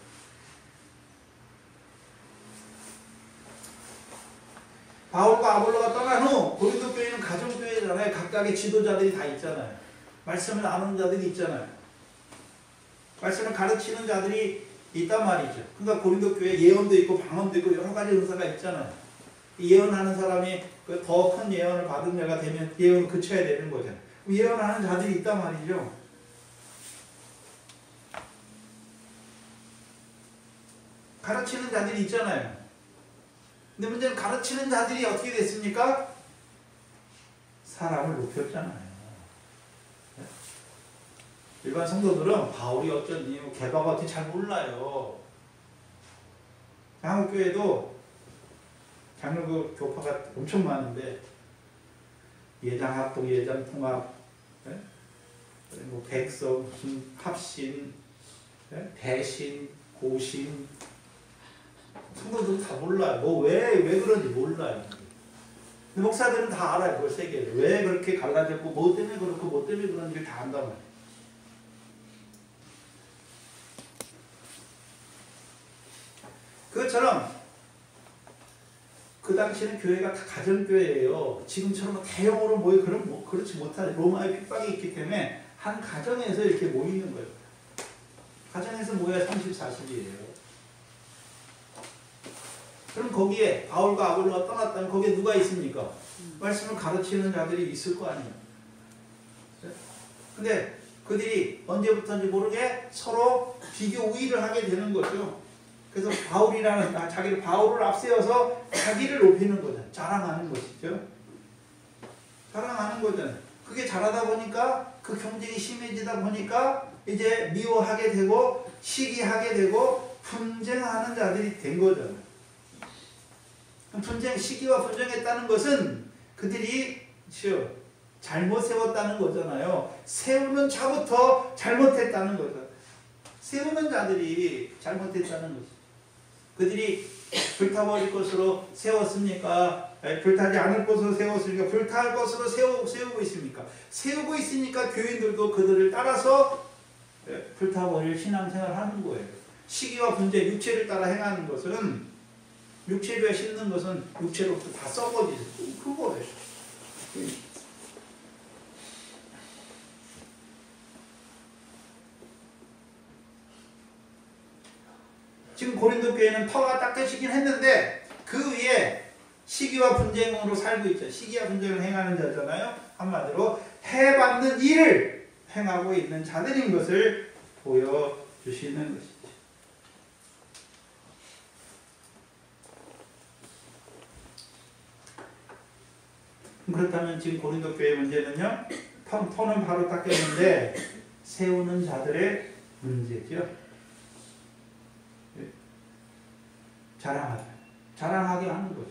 바울과 아볼로가 떠난 후 고린도 교회는 가정교회잖아요. 각각의 지도자들이 다 있잖아요. 말씀을 나누는 자들이 있잖아요. 말씀을 가르치는 자들이 있단 말이죠. 그러니까 고린도 교회에 예언도 있고 방언도 있고 여러 가지 은사가 있잖아요. 예언하는 사람이 더 큰 예언을 받은 자가 되면 예언을 그쳐야 되는 거잖아요. 예언하는 자들이 있단 말이죠. 가르치는 자들이 있잖아요. 근데 문제는 가르치는 자들이 어떻게 됐습니까? 사람을 높였잖아요. 일반 성도들은 바울이 어쩌니 개바가 어떻게 잘 몰라요. 한국교회도 장로교 교파가 엄청 많은데 예장합동, 예장통합, 뭐 백성, 무슨 합신, 대신, 고신 성도들은 다 몰라요. 뭐 왜 그런지 몰라요. 근데 목사들은 다 알아요. 그 세계를. 왜 그렇게 갈라졌고 뭐 때문에 그렇고 뭐 때문에 그런지를 다 안단 말이에요. 그것처럼 그 당시에는 교회가 다 가정교회예요. 지금처럼 대형으로 모여 그렇지 못하죠. 로마의 핍박이 있기 때문에 한 가정에서 이렇게 모이는 거예요. 가정에서 모여야 30, 40이에요. 그럼 거기에 바울과 아볼로가 떠났다면 거기에 누가 있습니까? 말씀을 가르치는 자들이 있을 거 아니에요. 근데 그들이 언제부터인지 모르게 서로 비교 우위를 하게 되는 거죠. 그래서 자기를 바울을 앞세워서 자기를 높이는 거죠. 자랑하는 것이죠. 자랑하는 거잖아요. 그게 잘하다 보니까 그 경쟁이 심해지다 보니까 이제 미워하게 되고 시기하게 되고 분쟁하는 자들이 된 거잖아요. 시기와 분쟁했다는 것은 그들이 잘못 세웠다는 거잖아요. 세우는 자부터 잘못했다는 거죠. 세우는 자들이 잘못했다는 거죠. 그들이 불타버릴 것으로 세웠습니까? 불타지 않을 것으로 세웠습니까? 불탈 것으로 세우고 있습니까? 세우고 있으니까 교인들도 그들을 따라서 불타버릴 신앙생활을 하는 거예요. 시기와 분쟁, 육체를 따라 행하는 것은 육체를 씹는 것은 육체로부터 다 썩어지죠. 그거예요. 지금 고린도 교회는 터가 딱 떼시긴 했는데 그 위에 시기와 분쟁으로 살고 있죠. 시기와 분쟁을 행하는 자잖아요. 한마디로 해받는 일을 행하고 있는 자들인 것을 보여주시는 것이죠. 그렇다면 지금 고린도 교회 문제는요. 터는 바로 닦였는데 세우는 자들의 문제죠. 자랑하게 하는 거죠.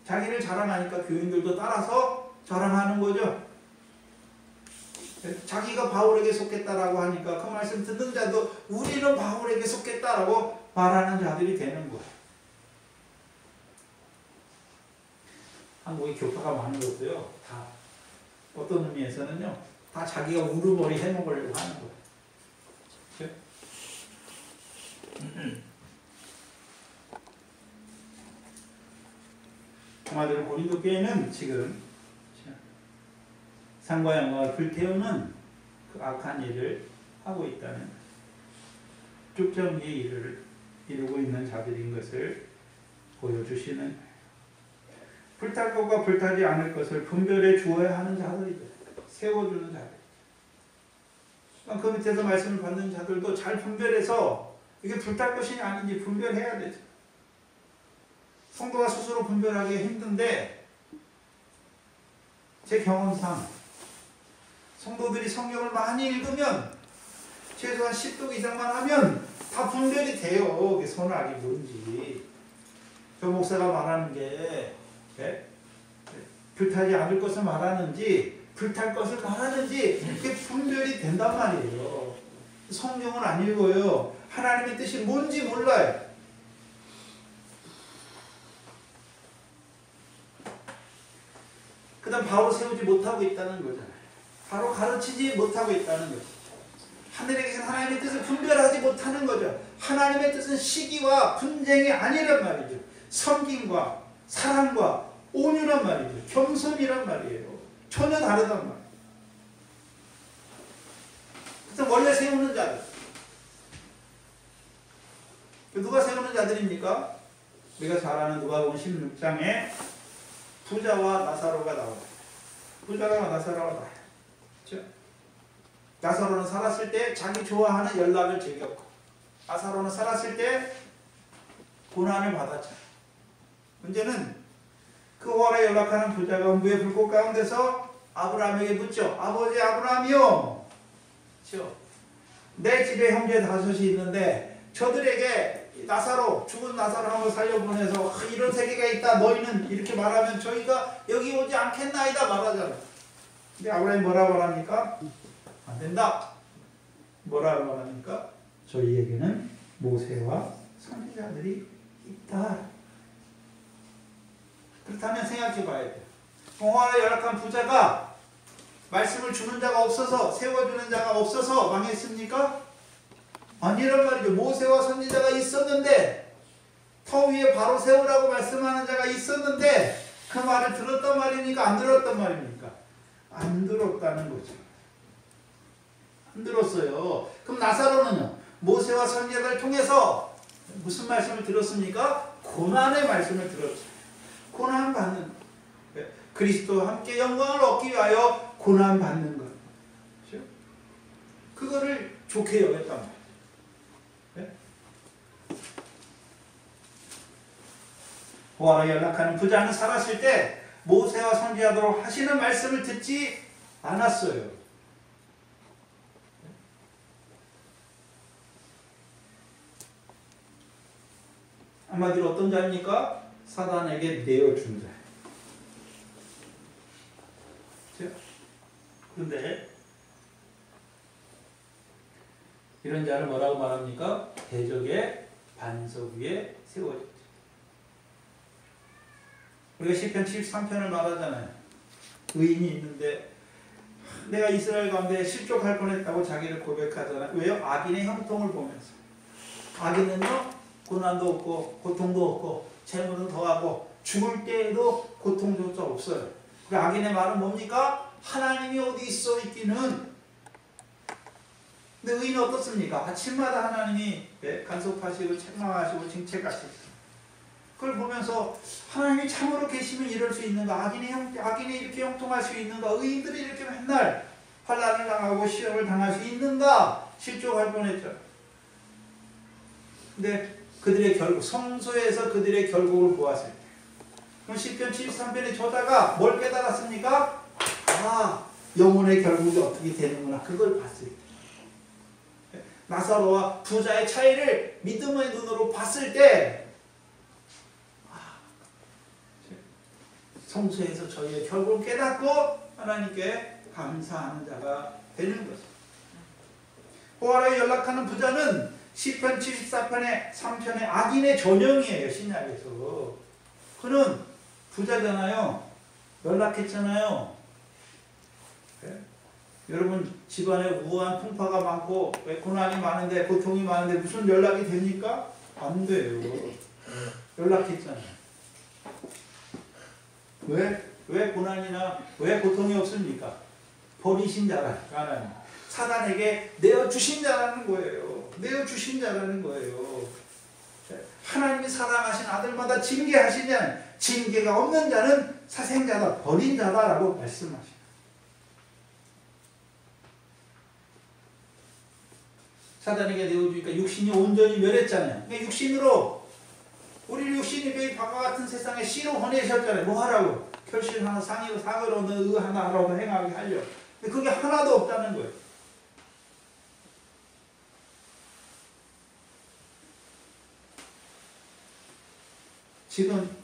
자기를 자랑하니까 교인들도 따라서 자랑하는 거죠. 자기가 바울에게 속했다라고 하니까 그 말씀 듣는 자도 우리는 바울에게 속했다라고 말하는 자들이 되는 거예요. 한국에 교파가 많은 것도요. 다 어떤 의미에서는요. 다 자기가 우르머리 해먹으려고 하는 거예요. 그렇죠? 한마디로 고린도 교회는 지금 산과 양과 불태우는 그 악한 일을 하고 있다는 쭉정리의 일을 이루고 있는 자들인 것을 보여주시는 불탈 것과 불타지 않을 것을 분별해 주어야 하는 자들이죠. 세워주는 자들. 그 밑에서 말씀을 받는 자들도 잘 분별해서 이게 불탈 것이 아닌지 분별해야 되죠. 성도가 스스로 분별하기 힘든데 제 경험상 성도들이 성경을 많이 읽으면 최소한 10독 이상만 하면 다 분별이 돼요. 선악이 뭔지. 저 목사가 말하는 게 불타지 않을 것을 말하는지 불탈 것을 말하는지 그게 분별이 된단 말이에요. 성경을 안 읽어요. 하나님의 뜻이 뭔지 몰라요. 그 다음 바로 세우지 못하고 있다는 거잖아요. 바로 가르치지 못하고 있다는 것이죠. 하늘에 계신 하나님의 뜻을 분별하지 못하는 거죠. 하나님의 뜻은 시기와 분쟁이 아니란 말이죠. 섬김과 사랑과 온유란 말이죠. 겸손이란 말이에요. 전혀 다르단 말이에요. 그래서 원래 세우는 자들. 누가 세우는 자들입니까? 우리가 잘 아는 누가복음 16장에 부자와 나사로가 나와요. 부자와 나사로가 나와요. 그렇죠? 나사로는 살았을 때 자기 좋아하는 연락을 즐겼고, 나사로는 살았을 때 고난을 받았잖아요. 문제는 그 호화에 연락하는 부자가 음부의 불꽃 가운데서 아브라함에게 묻죠. 아버지 아브라함이요, 그렇죠? 내 집에 형제 5이 있는데 저들에게 나사로, 죽은 나사로 한번 살려보내서 이런 세계가 있다, 너희는 이렇게 말하면 저희가 여기 오지 않겠나이다 말하잖아. 근데 아브라함이 뭐라고 말합니까? 안 된다. 뭐라고 말합니까? 저희에게는 모세와 선지자들이 있다. 그렇다면 생각해 봐야 돼요. 호화에 연락한 부자가 말씀을 주는 자가 없어서, 세워주는 자가 없어서 망했습니까? 아니란 말이죠. 모세와 선지자가 있었는데, 터 위에 바로 세우라고 말씀하는 자가 있었는데 그 말을 들었단 말입니까? 안 들었단 말입니까? 안 들었다는 거죠. 안 들었어요. 그럼 나사로는요? 모세와 선지자를 통해서 무슨 말씀을 들었습니까? 고난의 말씀을 들었죠. 고난받는 것. 그리스도와 함께 영광을 얻기 위하여 고난받는 것. 그렇죠? 그거를 좋게 여겼단 말이에요. 네? 호화로 연락하는 부자는 살았을 때 모세와 선지자로 하시는 말씀을 듣지 않았어요. 한마디로 어떤 자입니까? 사단에게 내어준 자. 그렇죠? 그런데 이런 자를 뭐라고 말합니까? 대적의 반석 위에 세워졌죠. 우리가 시편 73편을 말하잖아요. 의인이 있는데 내가 이스라엘 가운데 실족할 뻔했다고 자기를 고백하잖아요. 왜요? 악인의 형통을 보면서. 악인은요, 고난도 없고 고통도 없고 재물은 더하고 죽을 때에도 고통조차 없어요. 그 악인의 말은 뭡니까? 하나님이 어디 있어 있기는. 근데 의인은 어떻습니까? 아침마다 하나님이 간섭하시고 책망하시고 징책하시고, 그걸 보면서 하나님이 참으로 계시면 이럴 수 있는가? 악인이 이렇게 형통할 수 있는가? 의인들이 이렇게 맨날 환난을 당하고 시험을 당할 수 있는가? 실족할 뻔했죠. 근데 그들의 결국, 성소에서 그들의 결국을 보았을 때, 그럼 시편 73편의 저자가 뭘 깨달았습니까? 아, 영혼의 결국이 어떻게 되는구나. 그걸 봤을 때, 나사로와 부자의 차이를 믿음의 눈으로 봤을 때, 성소에서 저희의 결국을 깨닫고 하나님께 감사하는 자가 되는 것입니다. 호화로에 연락하는 부자는 시편 74편의 3편의 악인의 전형이에요. 신약에서. 그는 부자잖아요. 연락했잖아요. 네? 여러분 집안에 우한 풍파가 많고 고난이 많은데, 고통이 많은데 무슨 연락이 됩니까? 안 돼요. 연락했잖아요. 왜 고난이나 왜 고통이 없습니까? 버리신 자라니까 하나님. 사단에게 내어주신 자라는 거예요. 내어주신 자라는 거예요. 하나님이 사랑하신 아들마다 징계하시지 않은, 징계가 없는 자는 사생자다, 버린 자다라고 말씀하십니다. 사단에게 내어주니까 육신이 온전히 멸했잖아요. 그러니까 육신으로, 우리 육신이 매일 바과 같은 세상에 씨로 보내셨잖아요. 뭐 하라고? 결실 하나, 상의로 사고로 얻는 의 하나 하라고 행하게 하려. 근데 그게 하나도 없다는 거예요. 지금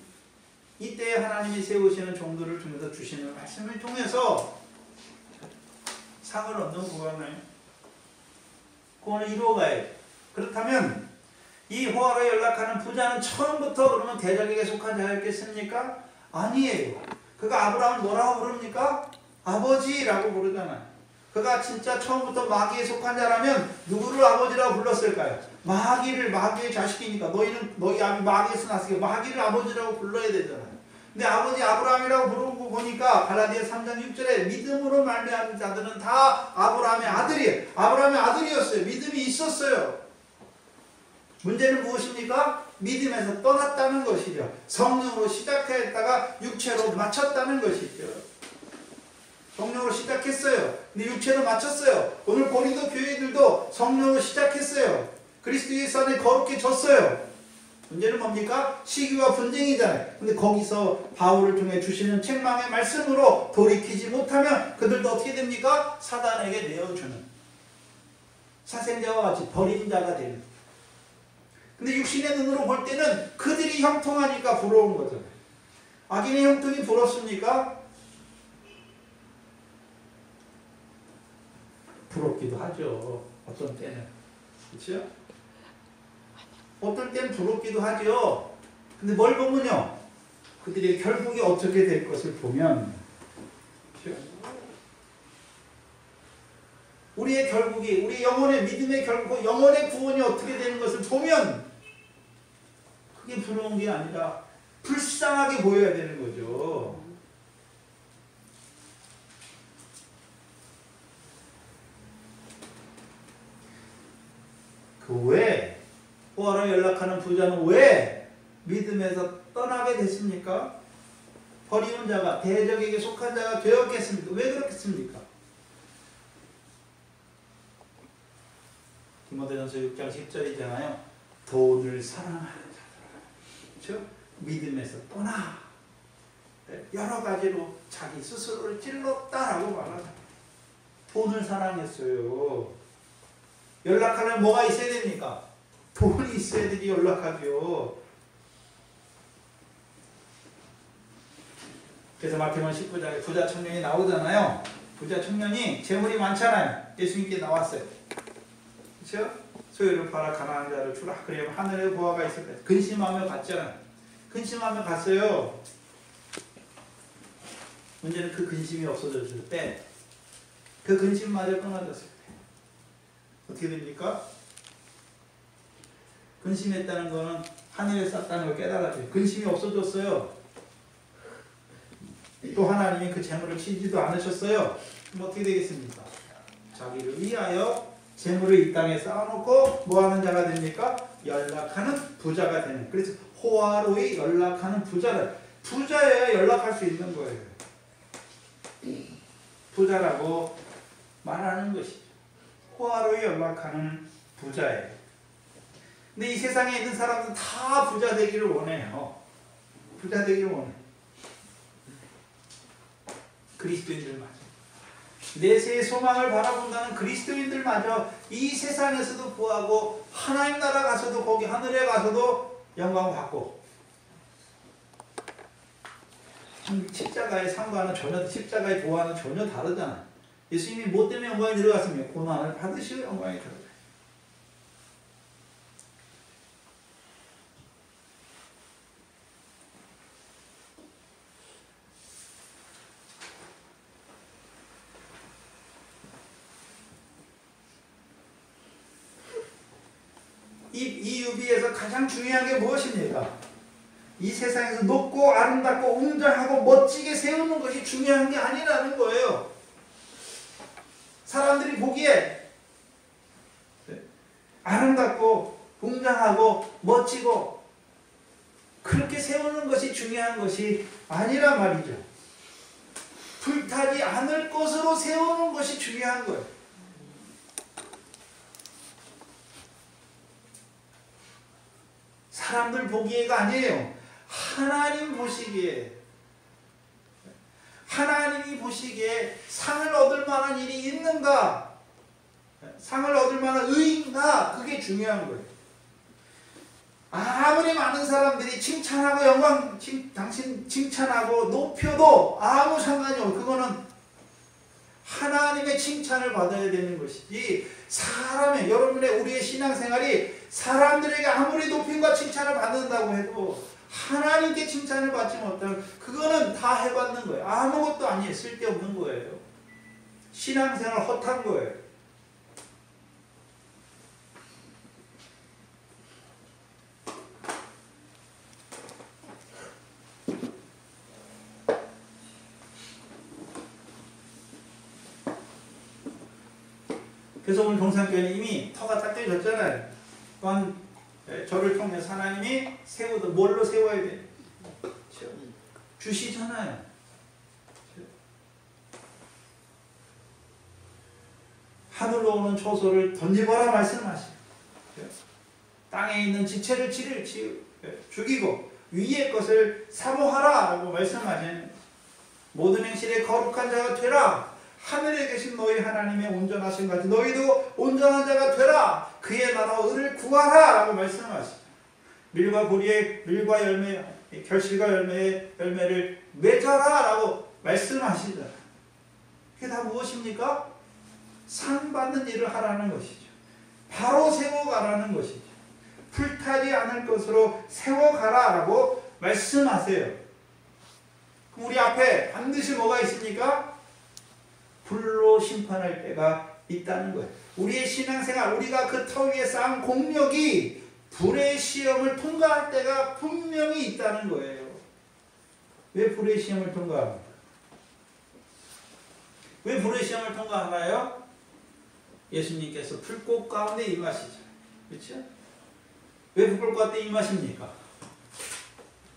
이때 하나님이 세우시는 종들을 통해서 주시는 말씀을 통해서 상을 얻는 구원을 이루어가야 돼. 그렇다면 이 호화로 연락하는 부자는 처음부터 그러면 대적에게 속한 자였겠습니까? 아니에요. 그가 아브라함을 뭐라고 부릅니까? 아버지라고 부르잖아요. 그가 진짜 처음부터 마귀에 속한 자라면 누구를 아버지라고 불렀을까요? 마귀의 자식이니까. 너희 아비 마귀에서 났으니까 마귀를 아버지라고 불러야 되잖아요. 근데 아버지 아브라함이라고 부르는 거 보니까 갈라디아 3장 6절에 믿음으로 말미암은 자들은 다 아브라함의 아들이에요. 아브라함의 아들이었어요. 믿음이 있었어요. 문제는 무엇입니까? 믿음에서 떠났다는 것이죠. 성령으로 시작했다가 육체로 마쳤다는 것이죠. 성령으로 시작했어요. 근데 육체로 마쳤어요. 오늘 고린도 교회들도 성령으로 시작했어요. 그리스도 예수 안에 거룩해 졌어요. 문제는 뭡니까? 시기와 분쟁이잖아요. 근데 거기서 바울을 통해 주시는 책망의 말씀으로 돌이키지 못하면 그들도 어떻게 됩니까? 사단에게 내어주는 사생자와 같이 버린 자가 되는. 근데 육신의 눈으로 볼 때는 그들이 형통하니까 부러운 거잖아요. 악인의 형통이 부럽습니까? 부럽기도 하죠. 어떤 때는. 그렇죠? 어떨 땐 부럽기도 하죠. 근데 뭘 보면요. 그들의 결국이 어떻게 될 것을 보면 그렇죠? 우리의 결국이 우리 영혼의 믿음의 결국 영혼의 구원이 어떻게 되는 것을 보면 그게 부러운 게 아니라 불쌍하게 보여야 되는 거죠. 그 왜 포화로 연락하는 부자는 왜 믿음에서 떠나게 됐습니까? 버리는 자가 대적에게 속한 자가 되었겠습니까? 왜 그렇겠습니까? 디모데전서 6장 10절이잖아요. 돈을 사랑하는 자들, 그렇죠? 믿음에서 떠나 여러 가지로 자기 스스로를 찔렀다라고 말하잖아요. 돈을 사랑했어요. 연락하려면 뭐가 있어야 됩니까? 돈이 있어야 되지 연락하죠. 그래서 마태복음 19장에 부자 청년이 나오잖아요. 부자 청년이 재물이 많잖아요. 예수님께 나왔어요. 그렇죠? 소유를 팔아 가난한 자를 주라. 그래야 하늘에 보화가 있을 거예요. 근심하며 갔잖아요. 근심하며 갔어요. 문제는 그 근심이 없어졌을 때, 그 근심마저 끊어졌을 때 어떻게 됩니까? 근심했다는 거는 하늘에 쌌다는 걸 깨달았죠. 근심이 없어졌어요. 또 하나님이 그 재물을 치지도 않으셨어요. 그럼 어떻게 되겠습니까? 자기를 위하여 재물을 이 땅에 쌓아놓고 뭐하는 자가 됩니까? 연락하는 부자가 되는. 그래서 호화로이 연락하는 부자를, 부자여야 연락할 수 있는 거예요. 부자라고 말하는 것이죠. 호화로이 연락하는 부자예요. 근데 이 세상에 있는 사람들은 다 부자 되기를 원해요. 부자 되기를 원해. 그리스도인들마저. 내세의 소망을 바라본다는 그리스도인들마저 이 세상에서도 구하고 하나님 나라 가서도 거기 하늘에 가서도 영광 받고. 십자가의 상과는 전혀, 십자가의 도와는 전혀 다르잖아요. 예수님이 뭐 때문에 영광에 들어갔습니까? 고난을 받으시고 영광에 들어갔어요. 이 유비에서 가장 중요한 게 무엇입니까? 이 세상에서 높고 아름답고 웅장하고 멋지게 세우는 것이 중요한 게 아니라는 거예요. 사람들이 보기에 아름답고 웅장하고 멋지고 그렇게 세우는 것이 중요한 것이 아니란 말이죠. 불타지 않을 것으로 세우는 것이 중요한 거예요. 사람들 보기에가 아니에요. 하나님 보시기에, 하나님이 보시기에 상을 얻을 만한 일이 있는가, 상을 얻을 만한 의인가, 그게 중요한 거예요. 아무리 많은 사람들이 칭찬하고 영광, 당신 칭찬하고 높여도 아무 상관이 없어요. 그거는 하나님의 칭찬을 받아야 되는 것이지, 사람의, 여러분의 우리의 신앙생활이 사람들에게 아무리 높임과 칭찬을 받는다고 해도 하나님께 칭찬을 받지 못하면 그거는 다 해받는 거예요. 아무것도 아니에요. 쓸데없는 거예요. 신앙생활 헛한 거예요. 그래서 오늘 동산교회는 이미 터가 닦여졌잖아요. 또한 저를 통해서 하나님이 세우도 뭘로 세워야 돼요? 주시잖아요. 하늘로 오는 초소를 던지거라 말씀하시고, 땅에 있는 지체를 죽이고 위의 것을 사모하라 라고 말씀하시는, 모든 행실에 거룩한 자가 되라. 하늘에 계신 너희 하나님의 온전하신 같이 너희도 온전한 자가 되라. 그의 나라와 의를 구하라 라고 말씀하시죠. 밀과 보리의 밀과 열매, 결실과 열매를 맺어라 라고 말씀하시잖아요. 그게 다 무엇입니까? 상 받는 일을 하라는 것이죠. 바로 세워가라는 것이죠. 불타지 않을 것으로 세워가라 라고 말씀하세요. 그럼 우리 앞에 반드시 뭐가 있습니까? 불로 심판할 때가 있다는 거예요. 우리의 신앙생활, 우리가 그 터 위에 쌓은 공력이 불의 시험을 통과할 때가 분명히 있다는 거예요. 왜 불의 시험을 통과합니까? 왜 불의 시험을 통과하나요? 예수님께서 불꽃 가운데 임하시죠. 그렇죠? 왜 불꽃 가운데 임하십니까?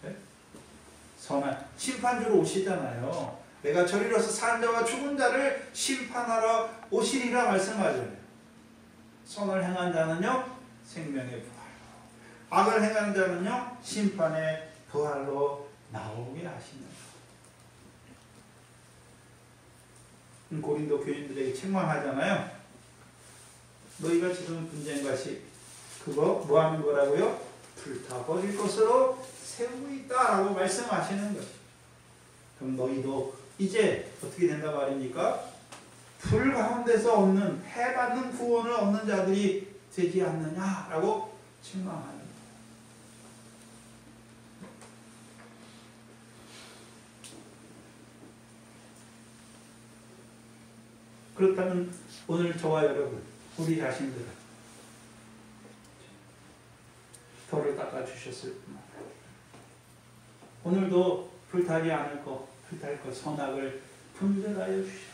네? 선한 심판주로 오시잖아요. 내가 저리로서 산 자와 죽은 자를 심판하러 오시리라 말씀하잖아요. 선을 행한 자는요 생명의 부활로, 악을 행하는 자는요 심판의 부활로 나오게 하시는 거예요. 고린도 교인들에게 책망하잖아요. 너희가 지금 분쟁과시 그거 뭐 하는 거라고요? 불타버릴 것으로 세우고 있다라고 말씀하시는 거죠. 그럼 너희도 이제 어떻게 된다 말입니까? 불 가운데서 얻는, 해받는 구원을 얻는 자들이 되지 않느냐라고 책망하는 거예요. 그렇다면 오늘 저와 여러분, 우리 자신들은 털을 닦아주셨을 뿐만 아니라 오늘도 불타지 않을 것, 불탈 것 선악을 분별하여 주시옵소서.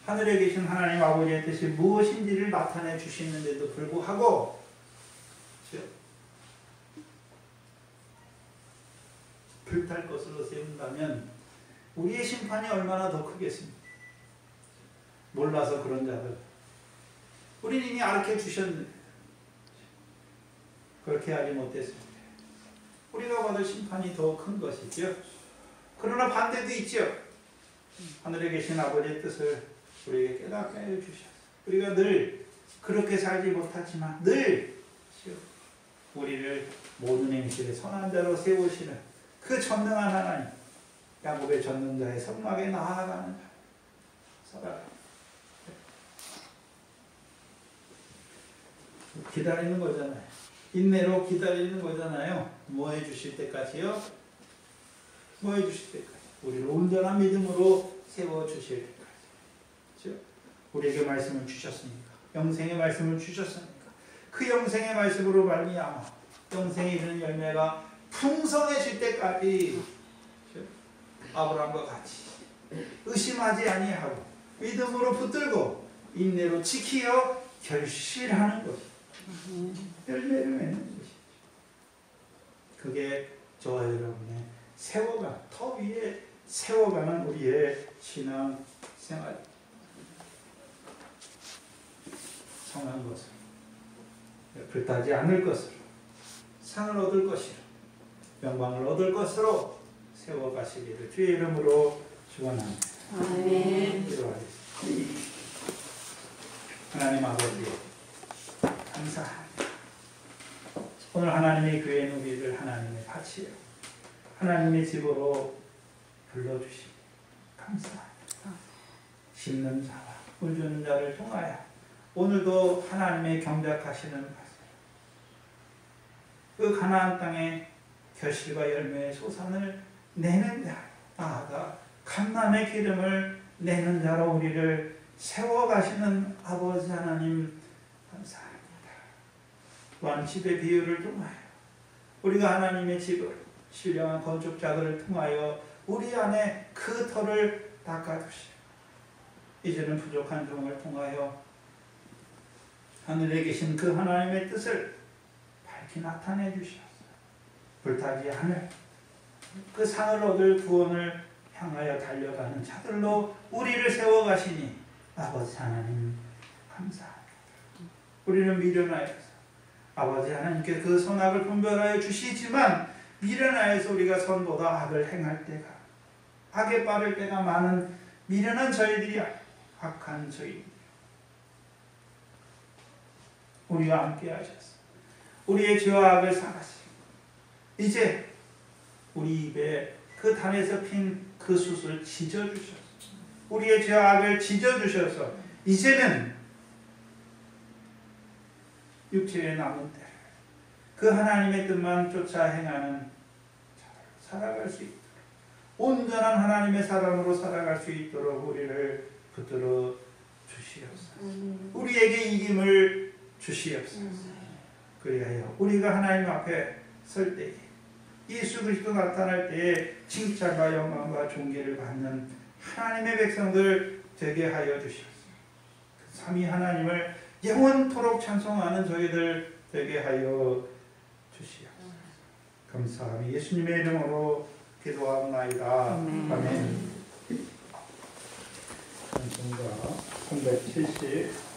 하늘에 계신 하나님 아버지의 뜻이 무엇인지를 나타내 주시는데도 불구하고 불탈 것으로 세운다면 우리의 심판이 얼마나 더 크겠습니까? 몰라서 그런 자들, 우리는 이미 알려 주셨는데 그렇게 하지 못했습니다. 우리가 받을 심판이 더 큰 것이죠. 그러나 반대도 있죠. 하늘에 계신 아버지의 뜻을 우리에게 깨닫게 해주셔서 우리가 늘 그렇게 살지 못하지만 늘 우리를 모든 행실에 선한 자로 세우시는 그 전능한 하나님, 야곱의 전능자의 성막에 나아가는 살아가 기다리는 거잖아요. 인내로 기다리는 거잖아요. 뭐 해주실 때까지요? 뭐 해주실 때까지. 우리를 온전한 믿음으로 세워주실 때까지. 그렇죠? 우리에게 말씀을 주셨으니까. 영생의 말씀을 주셨으니까. 그 영생의 말씀으로 말미암아 영생에 이르는 열매가 풍성해질 때까지, 그렇죠? 아브라함과 같이 의심하지 아니하고 믿음으로 붙들고 인내로 지키어 결실하는 것이 열매를 맺는 것이죠. 그게 저와 여러분의 세워가는, 터 위에 세워가는 우리의 신앙 생활. 성한 것을, 불타지 않을 것으로, 상을 얻을 것이로, 영광을 얻을 것으로 세워가시기를 주의 이름으로 축원합니다. 아멘. 기도하겠습니다. 하나님 아버지, 감사합니다. 오늘 하나님의 교회는 우리를 하나님의 밭이요, 하나님의 집으로 불러주시니 감사합니다. 심는 자와 물 주는 자를 통하여 오늘도 하나님의 경작하시는 밭을, 그 가나안 땅에 결실과 열매의 소산을 내는 자, 나아가 감람의 기름을 내는 자로 우리를 세워가시는 아버지 하나님 감사합니다. 또한 집의 비유를 통하여 우리가 하나님의 집을, 신령한 건축자들을 통하여 우리 안에 그 터를 닦아주시고 이제는 부족한 종을 통하여 하늘에 계신 그 하나님의 뜻을 밝히 나타내 주셨어요. 불타기 하늘, 그 상을 얻을 구원을 향하여 달려가는 자들로 우리를 세워가시니 아버지 하나님 감사합니다. 우리는 미련하여서 아버지 하나님께 그 선악을 분별하여 주시지만 미련하여서 우리가 선보다 악을 행할 때가, 악에 빠를 때가 많은 미련한 저희들이 악한 저희, 우리와 함께 하셔서 우리의 죄와 악을 사하시고 이제 우리 입에 그 단에서 핀 그 숯을 지져주셔서 우리의 죄와 악을 지져주셔서 이제는 육체의 남은 때 그 하나님의 뜻만 쫓아 행하는 살아갈 수 있도록, 온전한 하나님의 사람으로 살아갈 수 있도록 우리를 붙들어 주시옵소서. 우리에게 이김을 주시옵소서. 그리하여 우리가 하나님 앞에 설 때에 예수 그리스도 나타날 때에 칭찬과 영광과 존귀를 받는 하나님의 백성들 되게 하여 주시옵소서. 그 삼위 하나님을 영원토록 찬송하는 저희들 되게 하여 주시옵소서. 감사합니다. 예수님의 이름으로 기도하옵나이다. 아멘. 찬송가 370